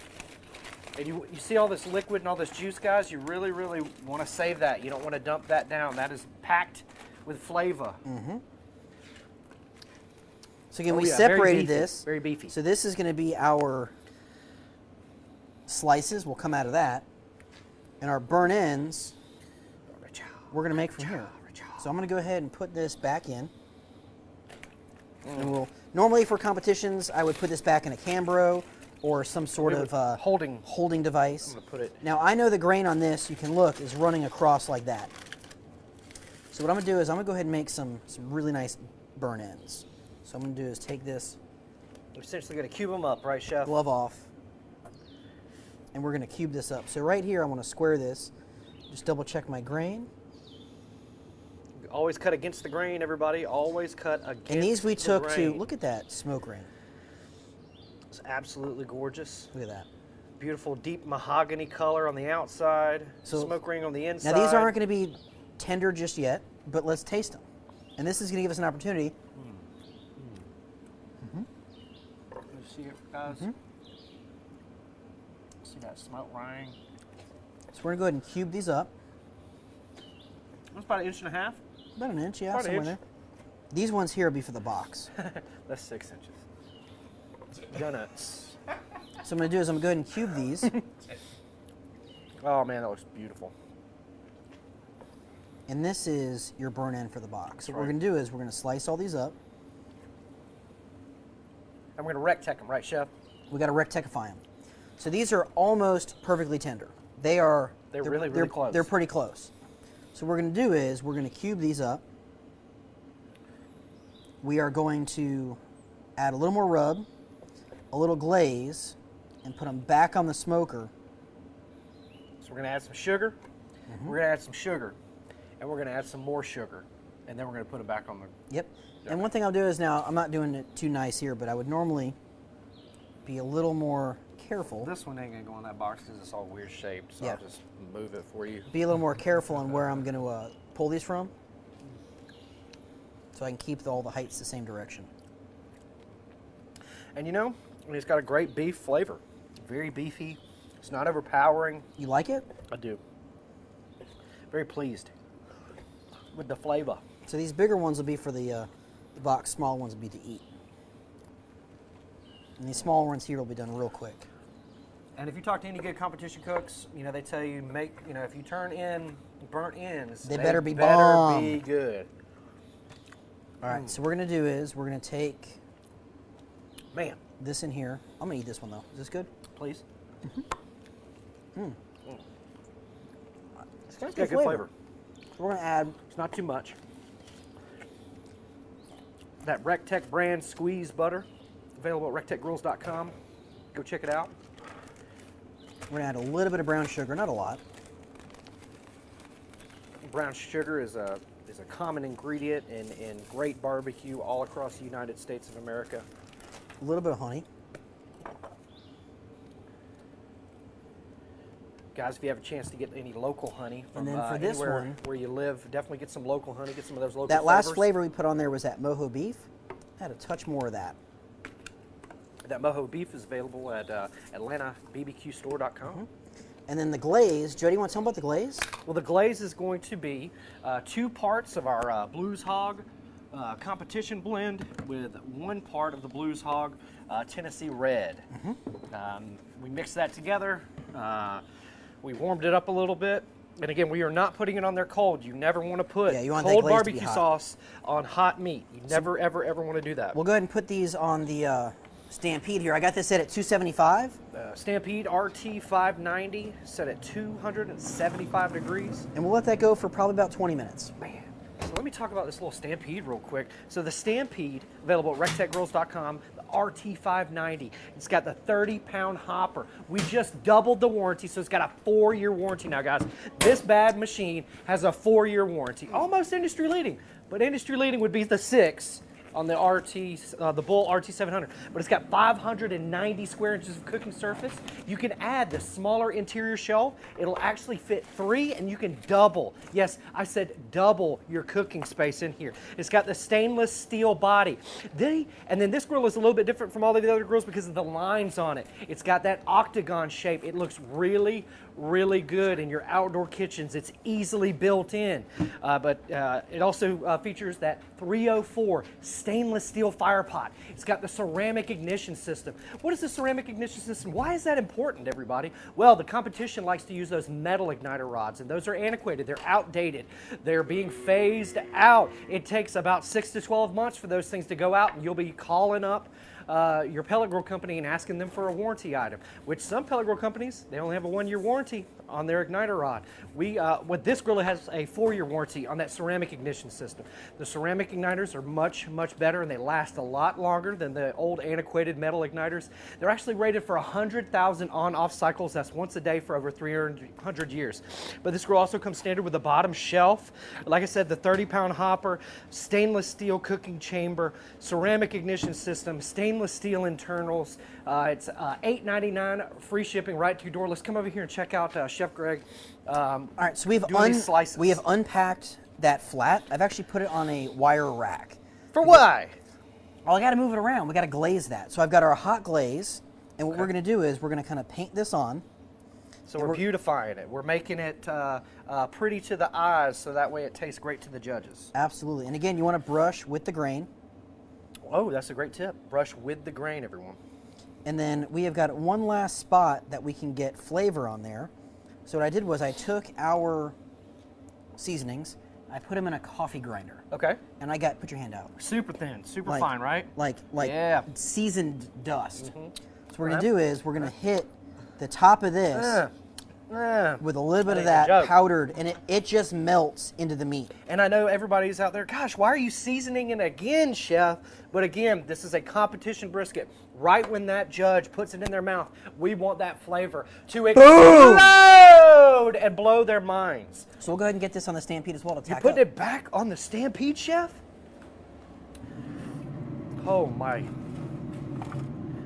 [SPEAKER 1] And you see all this liquid and all this juice, guys, you really, really want to save that. You don't want to dump that down. That is packed with flavor.
[SPEAKER 2] So again,
[SPEAKER 1] Oh,
[SPEAKER 2] we
[SPEAKER 1] yeah, very
[SPEAKER 2] separated
[SPEAKER 1] beefy,
[SPEAKER 2] this.
[SPEAKER 1] very beefy.
[SPEAKER 2] So this is going to be our slices. Will come out of that. And our burn ends, we're going to make from here. So I'm going to go ahead and put this back in. And we'll normally for competitions, I would put this back in a Cambro or some sort of holding device.
[SPEAKER 1] I'm gonna put it.
[SPEAKER 2] Now I know the grain on this, you can look, is running across like that. So what I'm gonna do is I'm gonna go ahead and make some really nice burn ends. So I'm gonna do is take this
[SPEAKER 1] We're essentially going to cube them up, right, Chef?
[SPEAKER 2] glove off, and we're gonna cube this up. So right here, I want to square this. Just double check my grain.
[SPEAKER 1] Always cut against the grain, everybody. Always cut against
[SPEAKER 2] And these we
[SPEAKER 1] the
[SPEAKER 2] took
[SPEAKER 1] grain.
[SPEAKER 2] to, look at that smoke ring.
[SPEAKER 1] It's absolutely gorgeous.
[SPEAKER 2] Look at that.
[SPEAKER 1] Beautiful deep mahogany color on the outside,
[SPEAKER 2] So-
[SPEAKER 1] smoke ring on the inside.
[SPEAKER 2] Now these aren't gonna be tender just yet, but let's taste them. And this is gonna give us an opportunity.
[SPEAKER 1] You see it, guys? See that smoke ring?
[SPEAKER 2] So we're gonna go ahead and cube these up.
[SPEAKER 1] That's about 1.5 inches.
[SPEAKER 2] About an inch, yeah,
[SPEAKER 1] About an
[SPEAKER 2] somewhere
[SPEAKER 1] inch.
[SPEAKER 2] there. These ones here will be for the box.
[SPEAKER 1] That's 6 inches. Donuts.
[SPEAKER 2] So I'm gonna do is I'm gonna go ahead and cube these.
[SPEAKER 1] Oh man, that looks beautiful.
[SPEAKER 2] And this is your burn end for the box. So what we're
[SPEAKER 1] Right.
[SPEAKER 2] gonna do is we're gonna slice all these up.
[SPEAKER 1] And we're going to recteq them, right, Chef?
[SPEAKER 2] We gotta rectectify them. So these are almost perfectly tender. They're
[SPEAKER 1] really close.
[SPEAKER 2] They're pretty close. So what we're gonna do is we're gonna cube these up. We are going to add a little more rub, a little glaze, and put them back on the smoker.
[SPEAKER 1] So we're going to add some sugar. We're going to add some sugar. And we're going to add some more sugar. And then we're going to put them back on the...
[SPEAKER 2] Yep. And one thing I'll do is now, I'm not doing it too nice here, but I would normally be a little more careful.
[SPEAKER 1] This one ain't going to go in that box because it's all weird shaped. So
[SPEAKER 2] Yeah.
[SPEAKER 1] I'll just move it for you.
[SPEAKER 2] Be a little more careful on where I'm going to pull these from, so I can keep all the heights the same direction.
[SPEAKER 1] And you know, it's got a great beef flavor. Very beefy. It's not overpowering.
[SPEAKER 2] You like it?
[SPEAKER 1] I do. Very pleased with the flavor.
[SPEAKER 2] So these bigger ones will be for the box, small ones will be to eat. And these small ones here will be done real quick.
[SPEAKER 1] And if you talk to any good competition cooks, you know, they tell you if you turn in burnt ends,
[SPEAKER 2] They better be bomb.
[SPEAKER 1] be good.
[SPEAKER 2] All right, so what we're going to do is we're going to take
[SPEAKER 1] Man,
[SPEAKER 2] this in here. I'm going to eat this one though. Is this good?
[SPEAKER 1] please.
[SPEAKER 2] It's got
[SPEAKER 1] It's got good flavor.
[SPEAKER 2] So we're going to add,
[SPEAKER 1] It's not too much. That recteq brand squeeze butter, available at recteqgrills.com. Go check it out.
[SPEAKER 2] we're going to add a little bit of brown sugar, not a lot.
[SPEAKER 1] Brown sugar is a common ingredient in great barbecue all across the United States of America.
[SPEAKER 2] A little bit of honey.
[SPEAKER 1] Guys, if you have a chance to get any local honey from
[SPEAKER 2] And then for this
[SPEAKER 1] anywhere
[SPEAKER 2] one-
[SPEAKER 1] where you live, definitely get some local honey. Get some of those local
[SPEAKER 2] That last
[SPEAKER 1] flavors.
[SPEAKER 2] flavor we put on there was that mojo beef. Add a touch more of that.
[SPEAKER 1] That mojo beef is available at AtlantaBBQStore.com.
[SPEAKER 2] And then the glaze, Jody, you want to tell them about the glaze?
[SPEAKER 1] Well, the glaze is going to be 2 parts of our Blues Hog competition blend with 1 part of the Blues Hog Tennessee Red. We mixed that together. We warmed it up a little bit. And again, we are not putting it on there cold. You never want to put
[SPEAKER 2] Yeah, you want that
[SPEAKER 1] cold
[SPEAKER 2] glaze to be
[SPEAKER 1] barbecue
[SPEAKER 2] hot.
[SPEAKER 1] sauce on hot meat. You never, ever, ever want to do that.
[SPEAKER 2] We'll go ahead and put these on the Stampede here. I got this set at 275.
[SPEAKER 1] Stampede RT 590 set at 275 degrees.
[SPEAKER 2] And we'll let that go for probably about 20 minutes.
[SPEAKER 1] Man, so let me talk about this little Stampede real quick. So the Stampede, available at recteqgrills.com, the RT 590. It's got the 30-pound hopper. We just doubled the warranty, so it's got a 4-year warranty now, guys. This bad machine has a 4-year warranty, almost industry leading, but industry leading would be the 6 on the the Bull RT 700, but it's got 590 square inches of cooking surface. You can add the smaller interior shelf. It'll actually fit 3, and you can double. Yes, I said double your cooking space in here. It's got the stainless steel body. And then this grill is a little bit different from all of the other grills because of the lines on it. It's got that octagon shape. It looks really, really good in your outdoor kitchens. It's easily built in, but it also features that 304 stainless steel fire pot. It's got the ceramic ignition system. What is the ceramic ignition system? Why is that important, everybody? Well, the competition likes to use those metal igniter rods, and those are antiquated. They're outdated. They're being phased out. It takes about 6 to 12 months for those things to go out, and you'll be calling up your pellet grill company and asking them for a warranty item, which some pellet grill companies, they only have a 1-year warranty. on their igniter rod. With this grill, it has a 4-year warranty on that ceramic ignition system. The ceramic igniters are much, much better, and they last a lot longer than the old antiquated metal igniters. They're actually rated for 100,000 on-off cycles. That's once a day for over 300 years. But this grill also comes standard with a bottom shelf. Like I said, the 30-pound hopper, stainless steel cooking chamber, ceramic ignition system, stainless steel internals. It's $8.99, free shipping right to your door. Let's come over here and check out Chef Greg.
[SPEAKER 2] All right, so we have unpacked that flat. I've actually put it on a wire rack.
[SPEAKER 1] For why?
[SPEAKER 2] Well, I got to move it around. We got to glaze that. So I've got our hot glaze, and what we're going to do is we're going to kind of paint this on.
[SPEAKER 1] So we're beautifying it. We're making it pretty to the eyes, so that way it tastes great to the judges.
[SPEAKER 2] Absolutely. And again, you want to brush with the grain.
[SPEAKER 1] Oh, that's a great tip. Brush with the grain, everyone.
[SPEAKER 2] And then we have got one last spot that we can get flavor on there. So what I did was I took our seasonings, I put them in a coffee grinder.
[SPEAKER 1] Okay.
[SPEAKER 2] And put your hand out.
[SPEAKER 1] Super thin, super fine, right?
[SPEAKER 2] Like
[SPEAKER 1] yeah.
[SPEAKER 2] seasoned dust.
[SPEAKER 1] Mm-hmm.
[SPEAKER 2] So what we're going to do is we're going to hit the top of this with a little bit of that powdered, and it just melts into the meat.
[SPEAKER 1] And I know everybody's out there, gosh, why are you seasoning it again, Chef? But again, this is a competition brisket. Right when that judge puts it in their mouth, we want that flavor to explode and blow their minds.
[SPEAKER 2] So we'll go ahead and get this on the Stampede as well to tack up.
[SPEAKER 1] You putting it back on the Stampede, Chef? Oh my.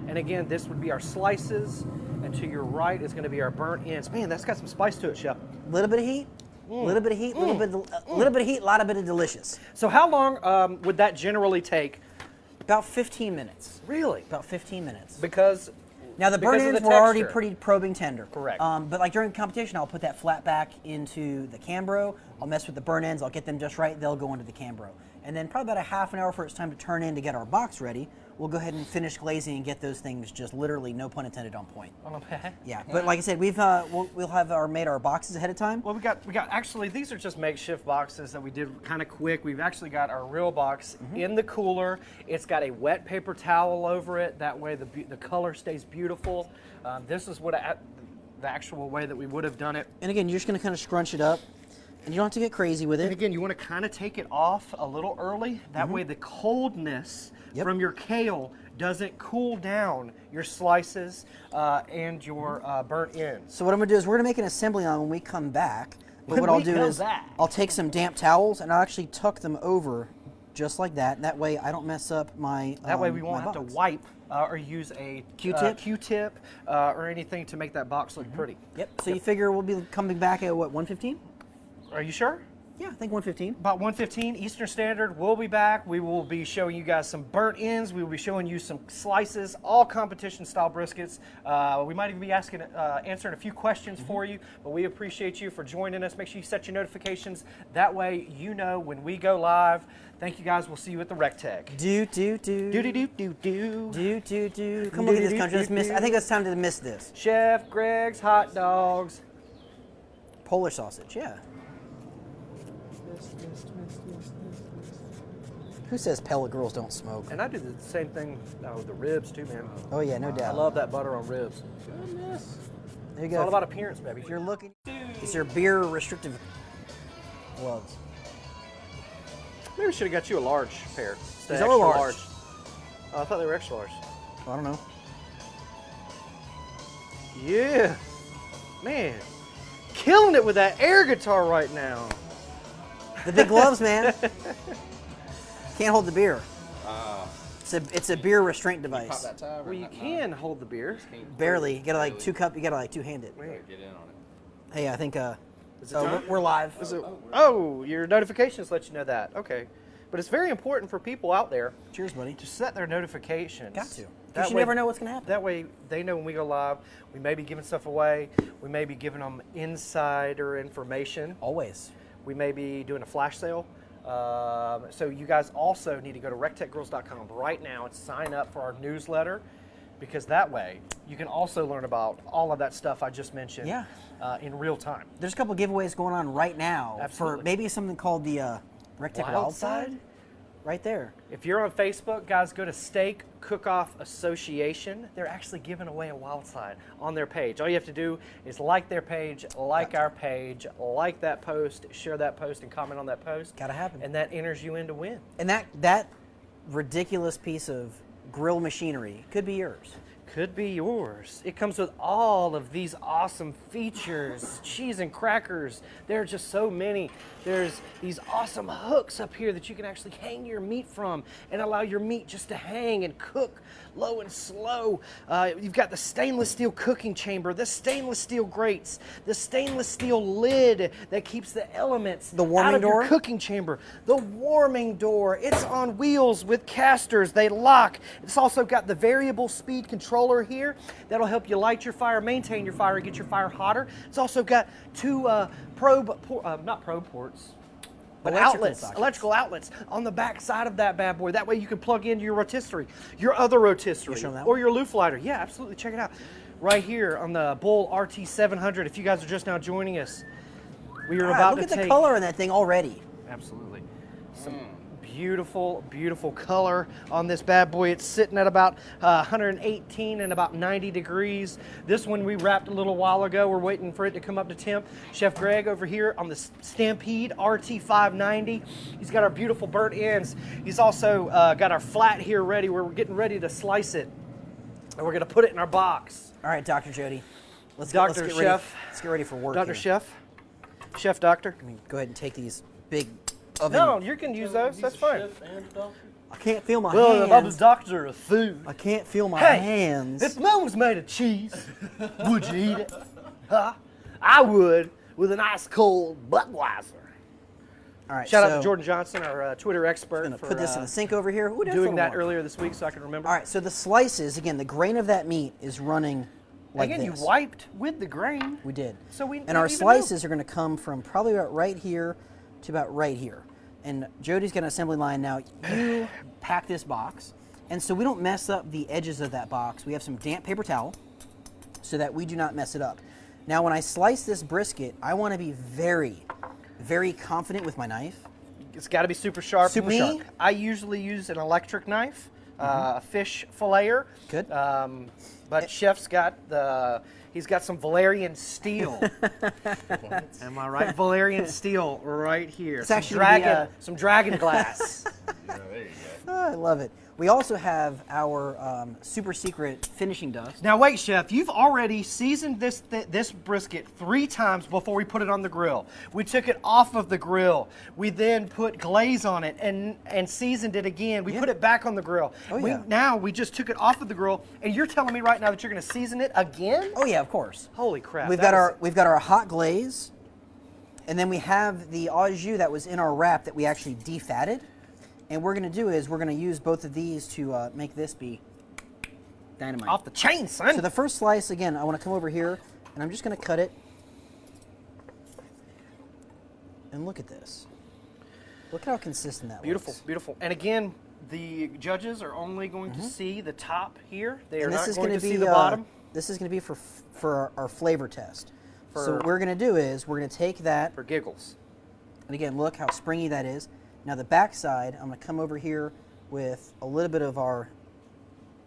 [SPEAKER 1] And again, this would be our slices, and to your right is going to be our burnt ends. Man, that's got some spice to it, Chef.
[SPEAKER 2] A little bit of heat, a little bit of heat, a little bit of heat, a lot of bit of delicious.
[SPEAKER 1] So how long would that generally take?
[SPEAKER 2] About 15 minutes.
[SPEAKER 1] Really?
[SPEAKER 2] About 15 minutes.
[SPEAKER 1] Because
[SPEAKER 2] now the burnt ends were already pretty probing tender.
[SPEAKER 1] Correct.
[SPEAKER 2] But like during competition, I'll put that flat back into the Cambro. I'll mess with the burnt ends. I'll get them just right. They'll go into the Cambro. And then probably about a half an hour before it's time to turn in to get our box ready, we'll go ahead and finish glazing and get those things just literally, no pun intended, on point. Yeah, but like I said, we'll have made our boxes ahead of time.
[SPEAKER 1] Well, we got actually, these are just makeshift boxes that we did kind of quick. We've actually got our real box in the cooler. It's got a wet paper towel over it. That way the color stays beautiful. This is what the actual way that we would have done it.
[SPEAKER 2] And again, you're just going to kind of scrunch it up. And you don't have to get crazy with it.
[SPEAKER 1] And again, you want to kind of take it off a little early. That way the coldness from your kale doesn't cool down your slices and your burnt ends.
[SPEAKER 2] So what I'm going to do is we're going to make an assembly on when we come back. But what I'll do is I'll take some damp towels and I'll actually tuck them over just like that. That way I don't mess up my
[SPEAKER 1] That way we won't have to wipe or use a Q-tip or anything to make that box look pretty.
[SPEAKER 2] Yep. So you figure we'll be coming back at what, 1:15?
[SPEAKER 1] Are you sure?
[SPEAKER 2] Yeah, I think 1:15.
[SPEAKER 1] About 1:15 Eastern Standard, we'll be back. We will be showing you guys some burnt ends. We will be showing you some slices, all competition-style briskets. We might even be answering a few questions for you, but we appreciate you for joining us. Make sure you set your notifications. That way you know when we go live. Thank you, guys. We'll see you at the recteq.
[SPEAKER 2] Do. Come look at this country. I think it's time to miss this.
[SPEAKER 1] Chef Greg's hot dogs.
[SPEAKER 2] Polish sausage, yeah. Who says pellet girls don't smoke?
[SPEAKER 1] And I do the same thing with the ribs too, man.
[SPEAKER 2] Oh yeah, no doubt.
[SPEAKER 1] I love that butter on ribs.
[SPEAKER 2] Goodness. There you
[SPEAKER 1] It's
[SPEAKER 2] go.
[SPEAKER 1] all about appearance, baby.
[SPEAKER 2] If you're looking, these are beer restrictive gloves.
[SPEAKER 1] Maybe we should have got you a large pair.
[SPEAKER 2] These are large.
[SPEAKER 1] Oh, I thought they were extra large.
[SPEAKER 2] I don't know.
[SPEAKER 1] Yeah. Man. Killing it with that air guitar right now.
[SPEAKER 2] The big gloves, man. Can't hold the beer. It's a beer restraint device.
[SPEAKER 1] Well, you can hold the beer.
[SPEAKER 2] Barely. You gotta like two-hand it.
[SPEAKER 3] Get in on it.
[SPEAKER 2] Hey, I think
[SPEAKER 1] Is it time?
[SPEAKER 2] we're live.
[SPEAKER 1] Oh, your notifications let you know that. Okay. But it's very important for people out there
[SPEAKER 2] Cheers, buddy.
[SPEAKER 1] to set their notifications.
[SPEAKER 2] Got to.
[SPEAKER 1] That
[SPEAKER 2] Because you
[SPEAKER 1] way-
[SPEAKER 2] never know what's gonna happen.
[SPEAKER 1] That way they know when we go live. We may be giving stuff away. We may be giving them insider information.
[SPEAKER 2] Always.
[SPEAKER 1] We may be doing a flash sale. So you guys also need to go to recteqgirls.com right now and sign up for our newsletter, because that way you can also learn about all of that stuff I just mentioned in real time.
[SPEAKER 2] There's a couple giveaways going on right now
[SPEAKER 1] Absolutely.
[SPEAKER 2] for maybe something called the recteq Wild Side. right there.
[SPEAKER 1] If you're on Facebook, guys, go to Steak Cook-Off Association. They're actually giving away a wild side on their page. All you have to do is like their page, like our page, like that post, share that post, and comment on that post.
[SPEAKER 2] Gotta happen.
[SPEAKER 1] And that enters you in to win.
[SPEAKER 2] And that ridiculous piece of grill machinery could be yours.
[SPEAKER 1] Could be yours. It comes with all of these awesome features, cheese and crackers. There are just so many. There's these awesome hooks up here that you can actually hang your meat from and allow your meat just to hang and cook low and slow. You've got the stainless steel cooking chamber, the stainless steel grates, the stainless steel lid that keeps the elements
[SPEAKER 2] The warming
[SPEAKER 1] out of
[SPEAKER 2] door?
[SPEAKER 1] your cooking chamber. The warming door. It's on wheels with casters. They lock. It's also got the variable speed controller here that'll help you light your fire, maintain your fire, get your fire hotter. It's also got two not probe ports, but electrical outlets on the back side of that bad boy. That way you can plug into your rotisserie, your other rotisserie,
[SPEAKER 2] show that
[SPEAKER 1] or
[SPEAKER 2] one?
[SPEAKER 1] your loaf lighter. Yeah, absolutely. Check it out. Right here on the Bull RT700. If you guys are just now joining us, we are about
[SPEAKER 2] Look
[SPEAKER 1] to
[SPEAKER 2] at
[SPEAKER 1] take...
[SPEAKER 2] the color in that thing already.
[SPEAKER 1] Absolutely. Some beautiful, beautiful color on this bad boy. It's sitting at about 118 and about 90 degrees. This one we wrapped a little while ago. We're waiting for it to come up to temp. Chef Greg over here on the Stampede RT590. He's got our beautiful burnt ends. He's also got our flat here ready. We're getting ready to slice it. And we're going to put it in our box.
[SPEAKER 2] All right, Dr. Jody. Let's
[SPEAKER 1] Dr.
[SPEAKER 2] get
[SPEAKER 1] Chef.
[SPEAKER 2] Let's get ready for work.
[SPEAKER 1] Dr.
[SPEAKER 2] here.
[SPEAKER 1] Chef. Chef Doctor.
[SPEAKER 2] Let me go ahead and take these big oven.
[SPEAKER 1] No, you can use those. That's fine.
[SPEAKER 2] I can't feel my
[SPEAKER 1] Well, I'm a
[SPEAKER 2] hands.
[SPEAKER 1] doctor of food.
[SPEAKER 2] I can't feel my
[SPEAKER 1] Hey,
[SPEAKER 2] hands.
[SPEAKER 1] if mine was made of cheese, would you eat it? Huh? I would, with an ice cold Budweiser.
[SPEAKER 2] All right,
[SPEAKER 1] Shout out
[SPEAKER 2] so
[SPEAKER 1] to Jordan Johnson, our Twitter expert,
[SPEAKER 2] I'm gonna
[SPEAKER 1] for
[SPEAKER 2] put this in the sink over here. Ooh, that's a
[SPEAKER 1] doing
[SPEAKER 2] little
[SPEAKER 1] that
[SPEAKER 2] warm.
[SPEAKER 1] earlier this week so I can remember.
[SPEAKER 2] All right, so the slices, again, the grain of that meat is running like
[SPEAKER 1] Again,
[SPEAKER 2] this.
[SPEAKER 1] you wiped with the grain.
[SPEAKER 2] We did.
[SPEAKER 1] So we
[SPEAKER 2] and our
[SPEAKER 1] even
[SPEAKER 2] slices are going to come from probably about right here to about right here. And Jody's got an assembly line now. You pack this box, and so we don't mess up the edges of that box. We have some damp paper towel so that we do not mess it up. Now, when I slice this brisket, I want to be very, very confident with my knife.
[SPEAKER 1] It's got to be super sharp.
[SPEAKER 2] Super
[SPEAKER 1] Me,
[SPEAKER 2] sharp.
[SPEAKER 1] I usually use an electric knife, a fish filleter.
[SPEAKER 2] Good.
[SPEAKER 1] But Chef's got he's got some Valerian steel. Am I right? Valerian steel right here.
[SPEAKER 2] It's
[SPEAKER 1] Some
[SPEAKER 2] actually
[SPEAKER 1] dragon, some dragon glass.
[SPEAKER 3] Yeah, there you go.
[SPEAKER 2] Oh, I love it. We also have our super secret finishing dust.
[SPEAKER 1] Now wait, Chef, you've already seasoned this brisket 3 times before we put it on the grill. We took it off of the grill. We then put glaze on it and seasoned it again. We
[SPEAKER 2] Yeah.
[SPEAKER 1] put it back on the grill.
[SPEAKER 2] Oh, yeah.
[SPEAKER 1] Now we just took it off of the grill, and you're telling me right now that you're going to season it again?
[SPEAKER 2] Oh yeah, of course.
[SPEAKER 1] Holy crap!
[SPEAKER 2] We've
[SPEAKER 1] that
[SPEAKER 2] got
[SPEAKER 1] is-
[SPEAKER 2] our hot glaze, and then we have the au jus that was in our wrap that we actually defatted. And what we're going to do is we're going to use both of these to make this be dynamite.
[SPEAKER 1] off the chain, son.
[SPEAKER 2] So the first slice, again, I want to come over here, and I'm just going to cut it. And look at this. Look how consistent that
[SPEAKER 1] Beautiful,
[SPEAKER 2] looks.
[SPEAKER 1] beautiful. And again, the judges are only going to see the top here. They are
[SPEAKER 2] And this
[SPEAKER 1] not
[SPEAKER 2] is
[SPEAKER 1] going
[SPEAKER 2] going
[SPEAKER 1] to
[SPEAKER 2] to
[SPEAKER 1] see
[SPEAKER 2] be
[SPEAKER 1] the bottom.
[SPEAKER 2] This is going to be for our flavor test. So
[SPEAKER 1] For-
[SPEAKER 2] what we're going to do is we're going to take that,
[SPEAKER 1] For giggles.
[SPEAKER 2] and again, look how springy that is. Now the back side, I'm going to come over here with a little bit of our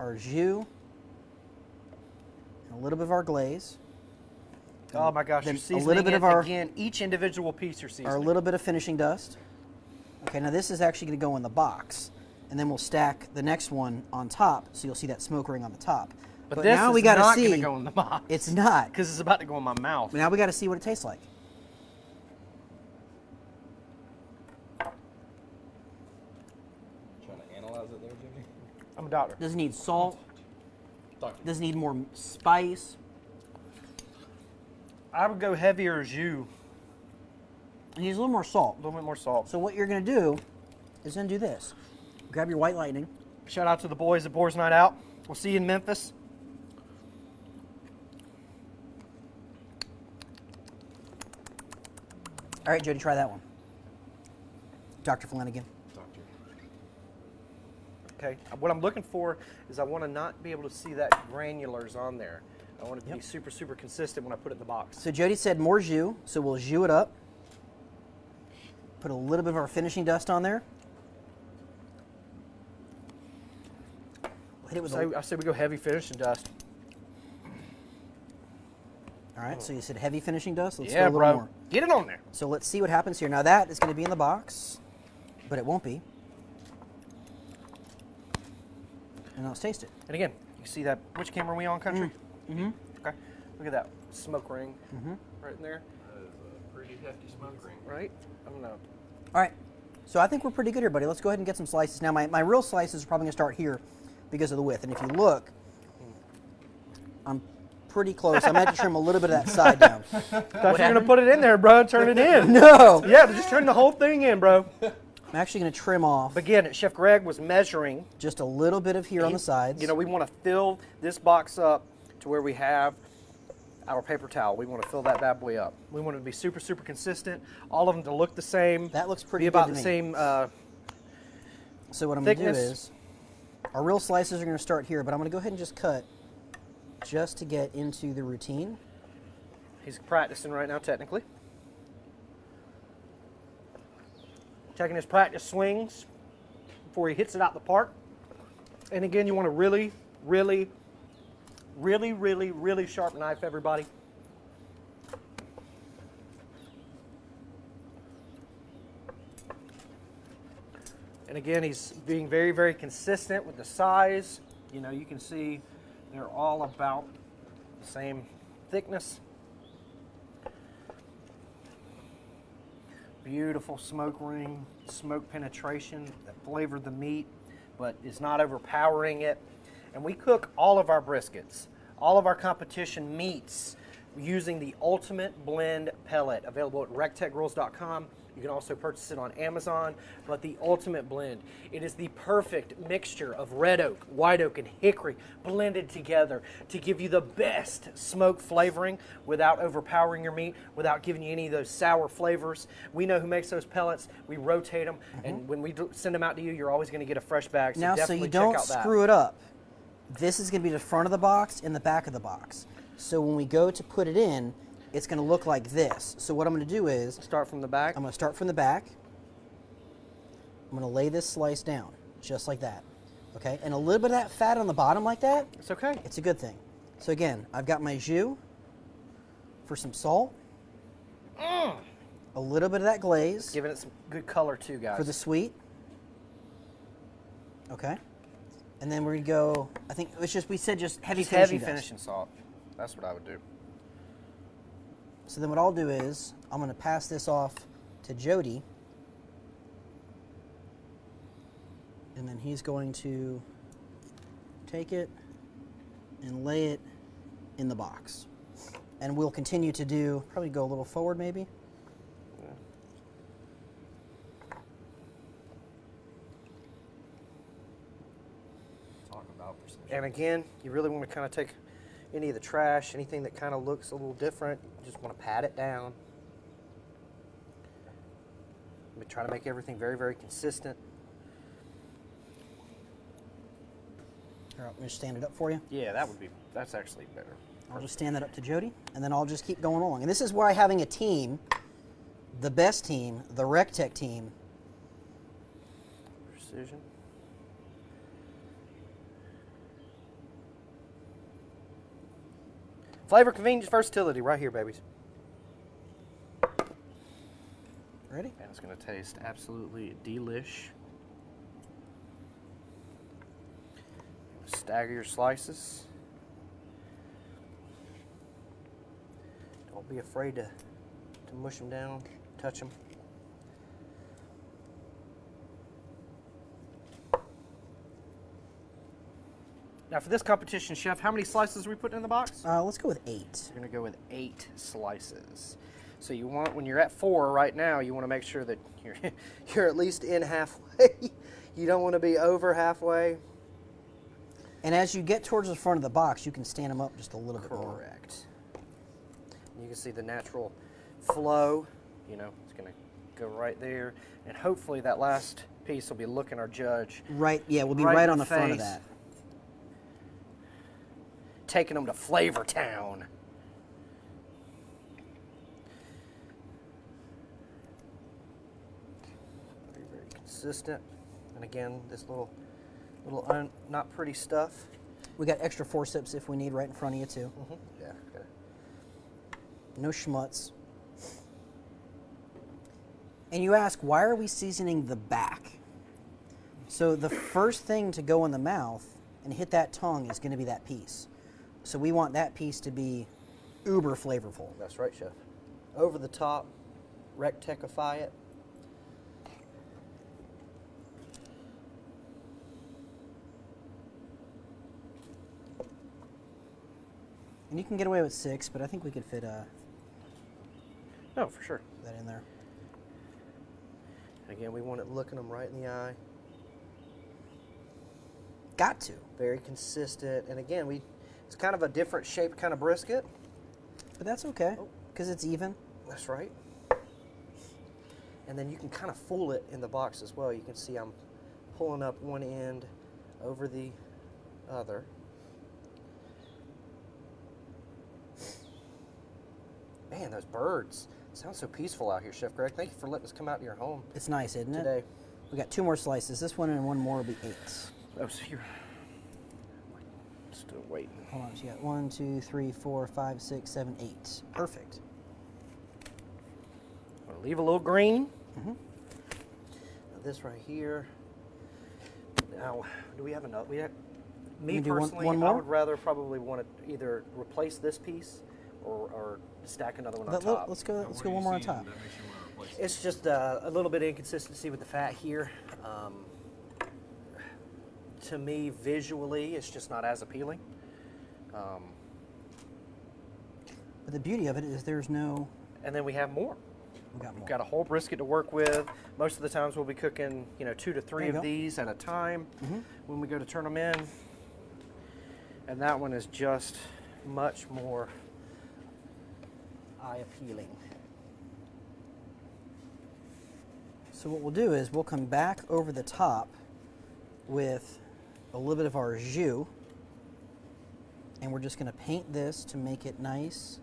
[SPEAKER 2] jus and a little bit of our glaze,
[SPEAKER 1] Oh my gosh,
[SPEAKER 2] Then
[SPEAKER 1] you're
[SPEAKER 2] a
[SPEAKER 1] seasoning
[SPEAKER 2] little bit
[SPEAKER 1] it
[SPEAKER 2] of our-
[SPEAKER 1] again. Each individual piece you're seasoning.
[SPEAKER 2] or a little bit of finishing dust. Okay, now this is actually going to go in the box, and then we'll stack the next one on top, so you'll see that smoke ring on the top.
[SPEAKER 1] But this
[SPEAKER 2] now
[SPEAKER 1] is
[SPEAKER 2] we got
[SPEAKER 1] not
[SPEAKER 2] to
[SPEAKER 1] going to
[SPEAKER 2] see.
[SPEAKER 1] go in the box.
[SPEAKER 2] It's not.
[SPEAKER 1] Because it's about to go in my mouth.
[SPEAKER 2] Now we got to see what it tastes like.
[SPEAKER 3] Trying to analyze it there, Jimmy.
[SPEAKER 1] I'm a doctor.
[SPEAKER 2] Does it need salt?
[SPEAKER 3] Doctor.
[SPEAKER 2] Does it need more spice?
[SPEAKER 1] I would go heavier as you.
[SPEAKER 2] It needs a little more salt.
[SPEAKER 1] A little bit more salt.
[SPEAKER 2] So what you're going to do is then do this. Grab your White Lightning.
[SPEAKER 1] Shout out to the boys at Boars Night Out. We'll see you in Memphis.
[SPEAKER 2] All right, Jody, try that one. Dr. Flanagan.
[SPEAKER 3] Doctor.
[SPEAKER 1] Okay. What I'm looking for is I want to not be able to see that granulars on there. I want it to be super, super consistent when I put it in the box.
[SPEAKER 2] So Jody said more jus, so we'll jus it up. Put a little bit of our finishing dust on there. hit it with
[SPEAKER 1] I say we go heavy finishing dust.
[SPEAKER 2] All right, so you said heavy finishing dust. Let's
[SPEAKER 1] Yeah,
[SPEAKER 2] go a little
[SPEAKER 1] bro.
[SPEAKER 2] more.
[SPEAKER 1] Get it on there.
[SPEAKER 2] So let's see what happens here. Now that is going to be in the box, but it won't be. And now let's taste it.
[SPEAKER 1] And again, you see that? Which camera are we on, Country?
[SPEAKER 2] Mm-hmm.
[SPEAKER 1] Okay. Look at that smoke ring right in there.
[SPEAKER 3] That is a pretty hefty smoke ring.
[SPEAKER 1] Right? I don't know.
[SPEAKER 2] All right, so I think we're pretty good here, buddy. Let's go ahead and get some slices. Now my real slices are probably going to start here because of the width. And if you look, I'm pretty close. I might have to trim a little bit of that side down.
[SPEAKER 1] Thought you were going to put it in there, bro, and turn it in.
[SPEAKER 2] No!
[SPEAKER 1] Yeah, just turn the whole thing in, bro.
[SPEAKER 2] I'm actually going to trim off
[SPEAKER 1] Again, Chef Greg was measuring.
[SPEAKER 2] just a little bit of here on the sides.
[SPEAKER 1] You know, we want to fill this box up to where we have our paper towel. We want to fill that bad boy up. We want it to be super, super consistent. All of them to look the same.
[SPEAKER 2] That looks pretty
[SPEAKER 1] be about
[SPEAKER 2] good
[SPEAKER 1] the
[SPEAKER 2] to me.
[SPEAKER 1] same.
[SPEAKER 2] So what I'm going to do
[SPEAKER 1] thickness.
[SPEAKER 2] is, our real slices are going to start here, but I'm going to go ahead and just cut just to get into the routine.
[SPEAKER 1] He's practicing right now, technically. Taking his practice swings before he hits it out the park. And again, you want a really, really, really, really, really sharp knife, everybody. And again, he's being very, very consistent with the size. You know, you can see they're all about the same thickness. Beautiful smoke ring, smoke penetration that flavored the meat, but is not overpowering it. And we cook all of our briskets, all of our competition meats using the Ultimate Blend Pellet, available at recteqgrills.com. You can also purchase it on Amazon, but the Ultimate Blend, it is the perfect mixture of red oak, white oak, and hickory blended together to give you the best smoke flavoring without overpowering your meat, without giving you any of those sour flavors. We know who makes those pellets. We rotate them, and when we send them out to you, you're always going to get a fresh bag. So
[SPEAKER 2] Now, so
[SPEAKER 1] definitely
[SPEAKER 2] you don't
[SPEAKER 1] check out that.
[SPEAKER 2] screw it up. This is going to be the front of the box and the back of the box. So when we go to put it in, it's going to look like this. So what I'm going to do is,
[SPEAKER 1] Start from the back.
[SPEAKER 2] I'm going to start from the back. I'm going to lay this slice down, just like that. Okay? And a little bit of that fat on the bottom like that,
[SPEAKER 1] It's okay.
[SPEAKER 2] it's a good thing. So again, I've got my jus for some salt. A little bit of that glaze
[SPEAKER 1] Giving it some good color too, guys.
[SPEAKER 2] for the sweet. Okay? And then we're going to go, I think it was just, we said just heavy
[SPEAKER 1] Just
[SPEAKER 2] finishing
[SPEAKER 1] heavy
[SPEAKER 2] dust.
[SPEAKER 1] finishing salt. That's what I would do.
[SPEAKER 2] So then what I'll do is, I'm going to pass this off to Jody. And then he's going to take it and lay it in the box. And we'll continue to do, probably go a little forward maybe.
[SPEAKER 3] Talk about precision.
[SPEAKER 1] And again, you really want to kind of take any of the trash, anything that kind of looks a little different, you just want to pat it down. We try to make everything very, very consistent.
[SPEAKER 2] Here, let me just stand it up for you.
[SPEAKER 1] Yeah, that's actually better.
[SPEAKER 2] I'll just stand that up to Jody, and then I'll just keep going along. And this is why having a team, the best team, the recteq team,
[SPEAKER 1] Precision. Flavor, convenience, versatility, right here, babies.
[SPEAKER 2] ready?
[SPEAKER 1] And it's going to taste absolutely delish. Stagger your slices. Don't be afraid to mush them down, touch them. Now for this competition, Chef, how many slices are we putting in the box?
[SPEAKER 2] Let's go with 8.
[SPEAKER 1] You're gonna go with 8 slices. So you want, when you're at 4 right now, you wanna make sure that you're at least in halfway. You don't wanna be over halfway.
[SPEAKER 2] And as you get towards the front of the box, you can stand them up just a little bit more.
[SPEAKER 1] Correct. You can see the natural flow. You know, it's gonna go right there. And hopefully that last piece will be looking our judge.
[SPEAKER 2] Right, yeah, we'll be
[SPEAKER 1] Right
[SPEAKER 2] right
[SPEAKER 1] in
[SPEAKER 2] on
[SPEAKER 1] the
[SPEAKER 2] the front of
[SPEAKER 1] face.
[SPEAKER 2] that.
[SPEAKER 1] Taking them to Flavor Town. Very, very consistent. And again, this little Little not pretty stuff.
[SPEAKER 2] We got extra forceps if we need right in front of you too.
[SPEAKER 1] Yeah. Okay.
[SPEAKER 2] No schmutz. And you ask, why are we seasoning the back? So the first thing to go in the mouth and hit that tongue is going to be that piece. So we want that piece to be uber flavorful.
[SPEAKER 1] That's right, Chef. Over the top, recteqify it.
[SPEAKER 2] And you can get away with 6, but I think we could fit
[SPEAKER 1] No, for sure.
[SPEAKER 2] that in there.
[SPEAKER 1] Again, we want it looking them right in the eye.
[SPEAKER 2] Got to.
[SPEAKER 1] Very consistent. And again, it's kind of a different shaped kind of brisket.
[SPEAKER 2] But that's okay, because it's even.
[SPEAKER 1] That's right. And then you can kind of fool it in the box as well. You can see I'm pulling up one end over the other. Man, those birds sound so peaceful out here, Chef Greg. Thank you for letting us come out to your home
[SPEAKER 2] It's nice, isn't
[SPEAKER 1] today.
[SPEAKER 2] it? We got 2 more slices. This one and one more will be 8.
[SPEAKER 1] Oh, so you're still waiting.
[SPEAKER 2] Hold on, so you got 1, 2, 3, 4, 5, 6, 7, 8. Perfect.
[SPEAKER 1] I'll leave a little green.
[SPEAKER 2] Mm-hmm.
[SPEAKER 1] Now this right here. Now, do we have enough? Me
[SPEAKER 2] You do
[SPEAKER 1] personally,
[SPEAKER 2] one
[SPEAKER 1] I
[SPEAKER 2] more?
[SPEAKER 1] would rather probably want to either replace this piece or stack another one on top.
[SPEAKER 2] Let's go one more on top.
[SPEAKER 3] That makes you want to replace it.
[SPEAKER 1] It's just a little bit of inconsistency with the fat here. To me, visually, it's just not as appealing.
[SPEAKER 2] But the beauty of it is there's no...
[SPEAKER 1] And then we have more.
[SPEAKER 2] We got more.
[SPEAKER 1] We've got a whole brisket to work with. Most of the times we'll be cooking, 2 to 3
[SPEAKER 2] There you
[SPEAKER 1] of
[SPEAKER 2] go.
[SPEAKER 1] these at a time
[SPEAKER 2] Mm-hmm.
[SPEAKER 1] when we go to turn them in. And that one is just much more eye appealing.
[SPEAKER 2] So what we'll do is we'll come back over the top with a little bit of our jus, and we're just going to paint this to make it nice.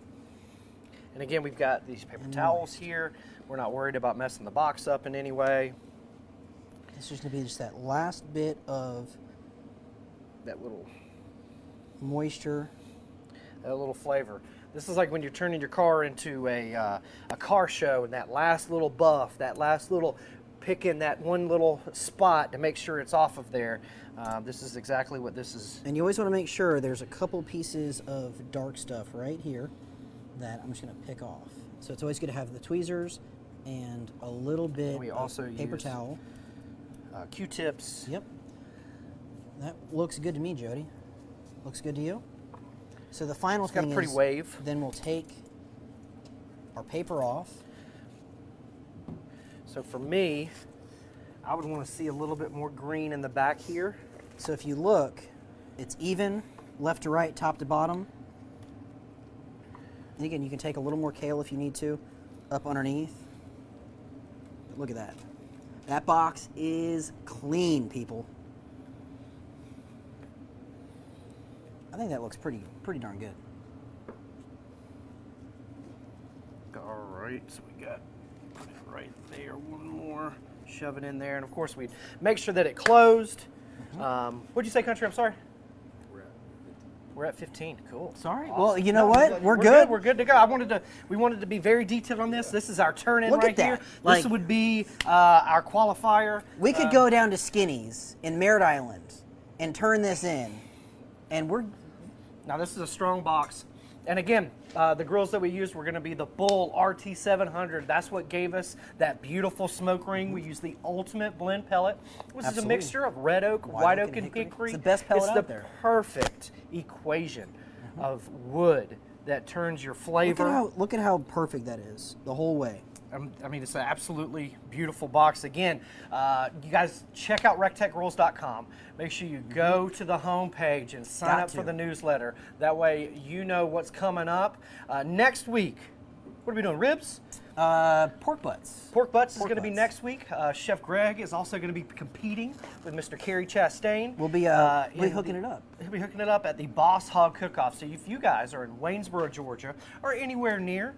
[SPEAKER 1] And again, we've got these paper
[SPEAKER 2] And
[SPEAKER 1] towels
[SPEAKER 2] moist.
[SPEAKER 1] here. We're not worried about messing the box up in any way.
[SPEAKER 2] It's just going to be just that last bit of
[SPEAKER 1] That little
[SPEAKER 2] moisture.
[SPEAKER 1] flavor. This is like when you're turning your car into a car show, and that last little buff, that last little picking that one little spot to make sure it's off of there. This is exactly what this is.
[SPEAKER 2] And you always want to make sure there's a couple pieces of dark stuff right here that I'm just going to pick off. So it's always good to have the tweezers and a little bit
[SPEAKER 1] We also
[SPEAKER 2] of paper
[SPEAKER 1] use
[SPEAKER 2] towel.
[SPEAKER 1] Q-tips.
[SPEAKER 2] Yep. That looks good to me, Jody. Looks good to you? So the final
[SPEAKER 1] It's got
[SPEAKER 2] thing
[SPEAKER 1] a pretty
[SPEAKER 2] is,
[SPEAKER 1] wave.
[SPEAKER 2] then we'll take our paper off.
[SPEAKER 1] So for me, I would want to see a little bit more green in the back here.
[SPEAKER 2] So if you look, it's even, left to right, top to bottom. And again, you can take a little more kale if you need to, up underneath. But look at that. That box is clean, people. I think that looks pretty darn good.
[SPEAKER 1] All right, so we got put it right there, one more, shove it in there, and of course we make sure that it closed. What'd you say, Country? I'm sorry. We're at 15. Cool.
[SPEAKER 2] Sorry.
[SPEAKER 1] Awesome.
[SPEAKER 2] Well, you know what? We're good.
[SPEAKER 1] We're good to go. We wanted to be very detailed on this. This is our turn in
[SPEAKER 2] Look
[SPEAKER 1] right
[SPEAKER 2] at that.
[SPEAKER 1] here.
[SPEAKER 2] Like-
[SPEAKER 1] This would be our qualifier.
[SPEAKER 2] We could go down to Skinny's in Merritt Island and turn this in, and we're
[SPEAKER 1] Now this is a strong box. And again, the grills that we used were going to be the Bull RT700. That's what gave us that beautiful smoke ring. We use the ultimate blend pellet, which is a
[SPEAKER 2] Absolutely.
[SPEAKER 1] mixture of red oak, white oak, and hickory.
[SPEAKER 2] It's the best pellet
[SPEAKER 1] It's
[SPEAKER 2] out
[SPEAKER 1] the
[SPEAKER 2] there.
[SPEAKER 1] perfect equation of wood that turns your flavor.
[SPEAKER 2] look at how perfect that is the whole way.
[SPEAKER 1] I mean, it's an absolutely beautiful box. Again, you guys check out recteqgrills.com. Make sure you go to the homepage and sign
[SPEAKER 2] Got
[SPEAKER 1] up for
[SPEAKER 2] to.
[SPEAKER 1] the newsletter. That way you know what's coming up. Next week, what are we doing, ribs?
[SPEAKER 2] Pork butts.
[SPEAKER 1] Pork butts is
[SPEAKER 2] Pork
[SPEAKER 1] going to be
[SPEAKER 2] butts.
[SPEAKER 1] next week. Chef Greg is also going to be competing with Mr. Kerry Chastain.
[SPEAKER 2] We'll be hooking it up.
[SPEAKER 1] He'll be hooking it up at the Boss Hog Cook-Off. So if you guys are in Waynesboro, Georgia, or anywhere near,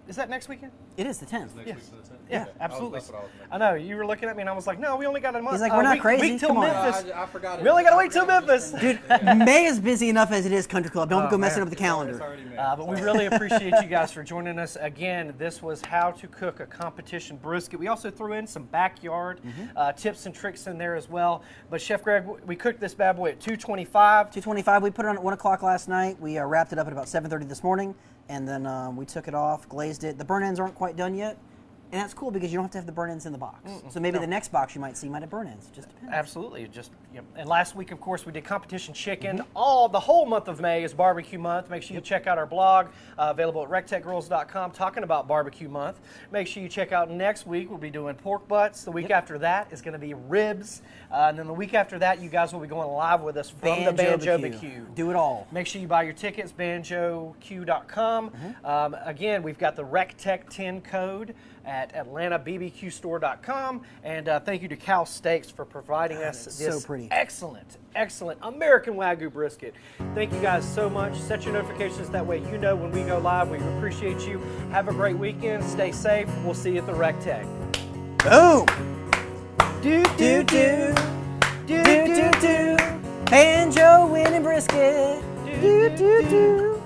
[SPEAKER 1] Is that next weekend?
[SPEAKER 2] It is the 10th.
[SPEAKER 3] Next
[SPEAKER 1] Yes.
[SPEAKER 3] week to the 10th?
[SPEAKER 1] Yeah, absolutely.
[SPEAKER 3] That's what I was making.
[SPEAKER 1] I know, you were looking at me and I was like, no, we only got a month.
[SPEAKER 2] He's like, we're not crazy,
[SPEAKER 1] Week till
[SPEAKER 2] come on.
[SPEAKER 1] Memphis.
[SPEAKER 3] I forgot it.
[SPEAKER 1] We only got to wait till Memphis.
[SPEAKER 2] Dude, May is busy enough as it is country club. Don't
[SPEAKER 1] Oh,
[SPEAKER 2] go messing
[SPEAKER 1] man.
[SPEAKER 2] up the
[SPEAKER 3] It's
[SPEAKER 2] calendar.
[SPEAKER 3] already made.
[SPEAKER 1] But we really appreciate you guys for joining us. Again, this was how to cook a competition brisket. We also threw in some backyard tips and tricks in there as well. But Chef Greg, we cooked this bad boy at 225.
[SPEAKER 2] 225. We put it on at 1 o'clock last night. We wrapped it up at about 7:30 this morning, and then we took it off, glazed it. The burn ends aren't quite done yet, and that's cool because you don't have to have the burn ends in the box. So maybe the next box you might see might have burn ends. Just depends.
[SPEAKER 1] Absolutely. And last week, of course, we did competition chicken. The whole month of May is barbecue month. Make sure you check out our blog, available at recteqgirls.com, talking about barbecue month. Make sure you check out next week. We'll be doing pork butts. The week after that is going to be ribs. And then the week after that, you guys will be going live with us from the Banjo BQ.
[SPEAKER 2] Do it all.
[SPEAKER 1] Make sure you buy your tickets, banjoq.com. Again, we've got the recteq 10 code at atlantabbqstore.com. And thank you to Cal Steaks for providing us
[SPEAKER 2] it's
[SPEAKER 1] this
[SPEAKER 2] so pretty.
[SPEAKER 1] excellent American Wagyu brisket. Thank you guys so much. Set your notifications that way you know when we go live. We appreciate you. Have a great weekend. Stay safe. We'll see you at the recteq.
[SPEAKER 2] Boom!
[SPEAKER 1] Do,
[SPEAKER 2] Do do do do do. Banjo winning brisket. Do do do.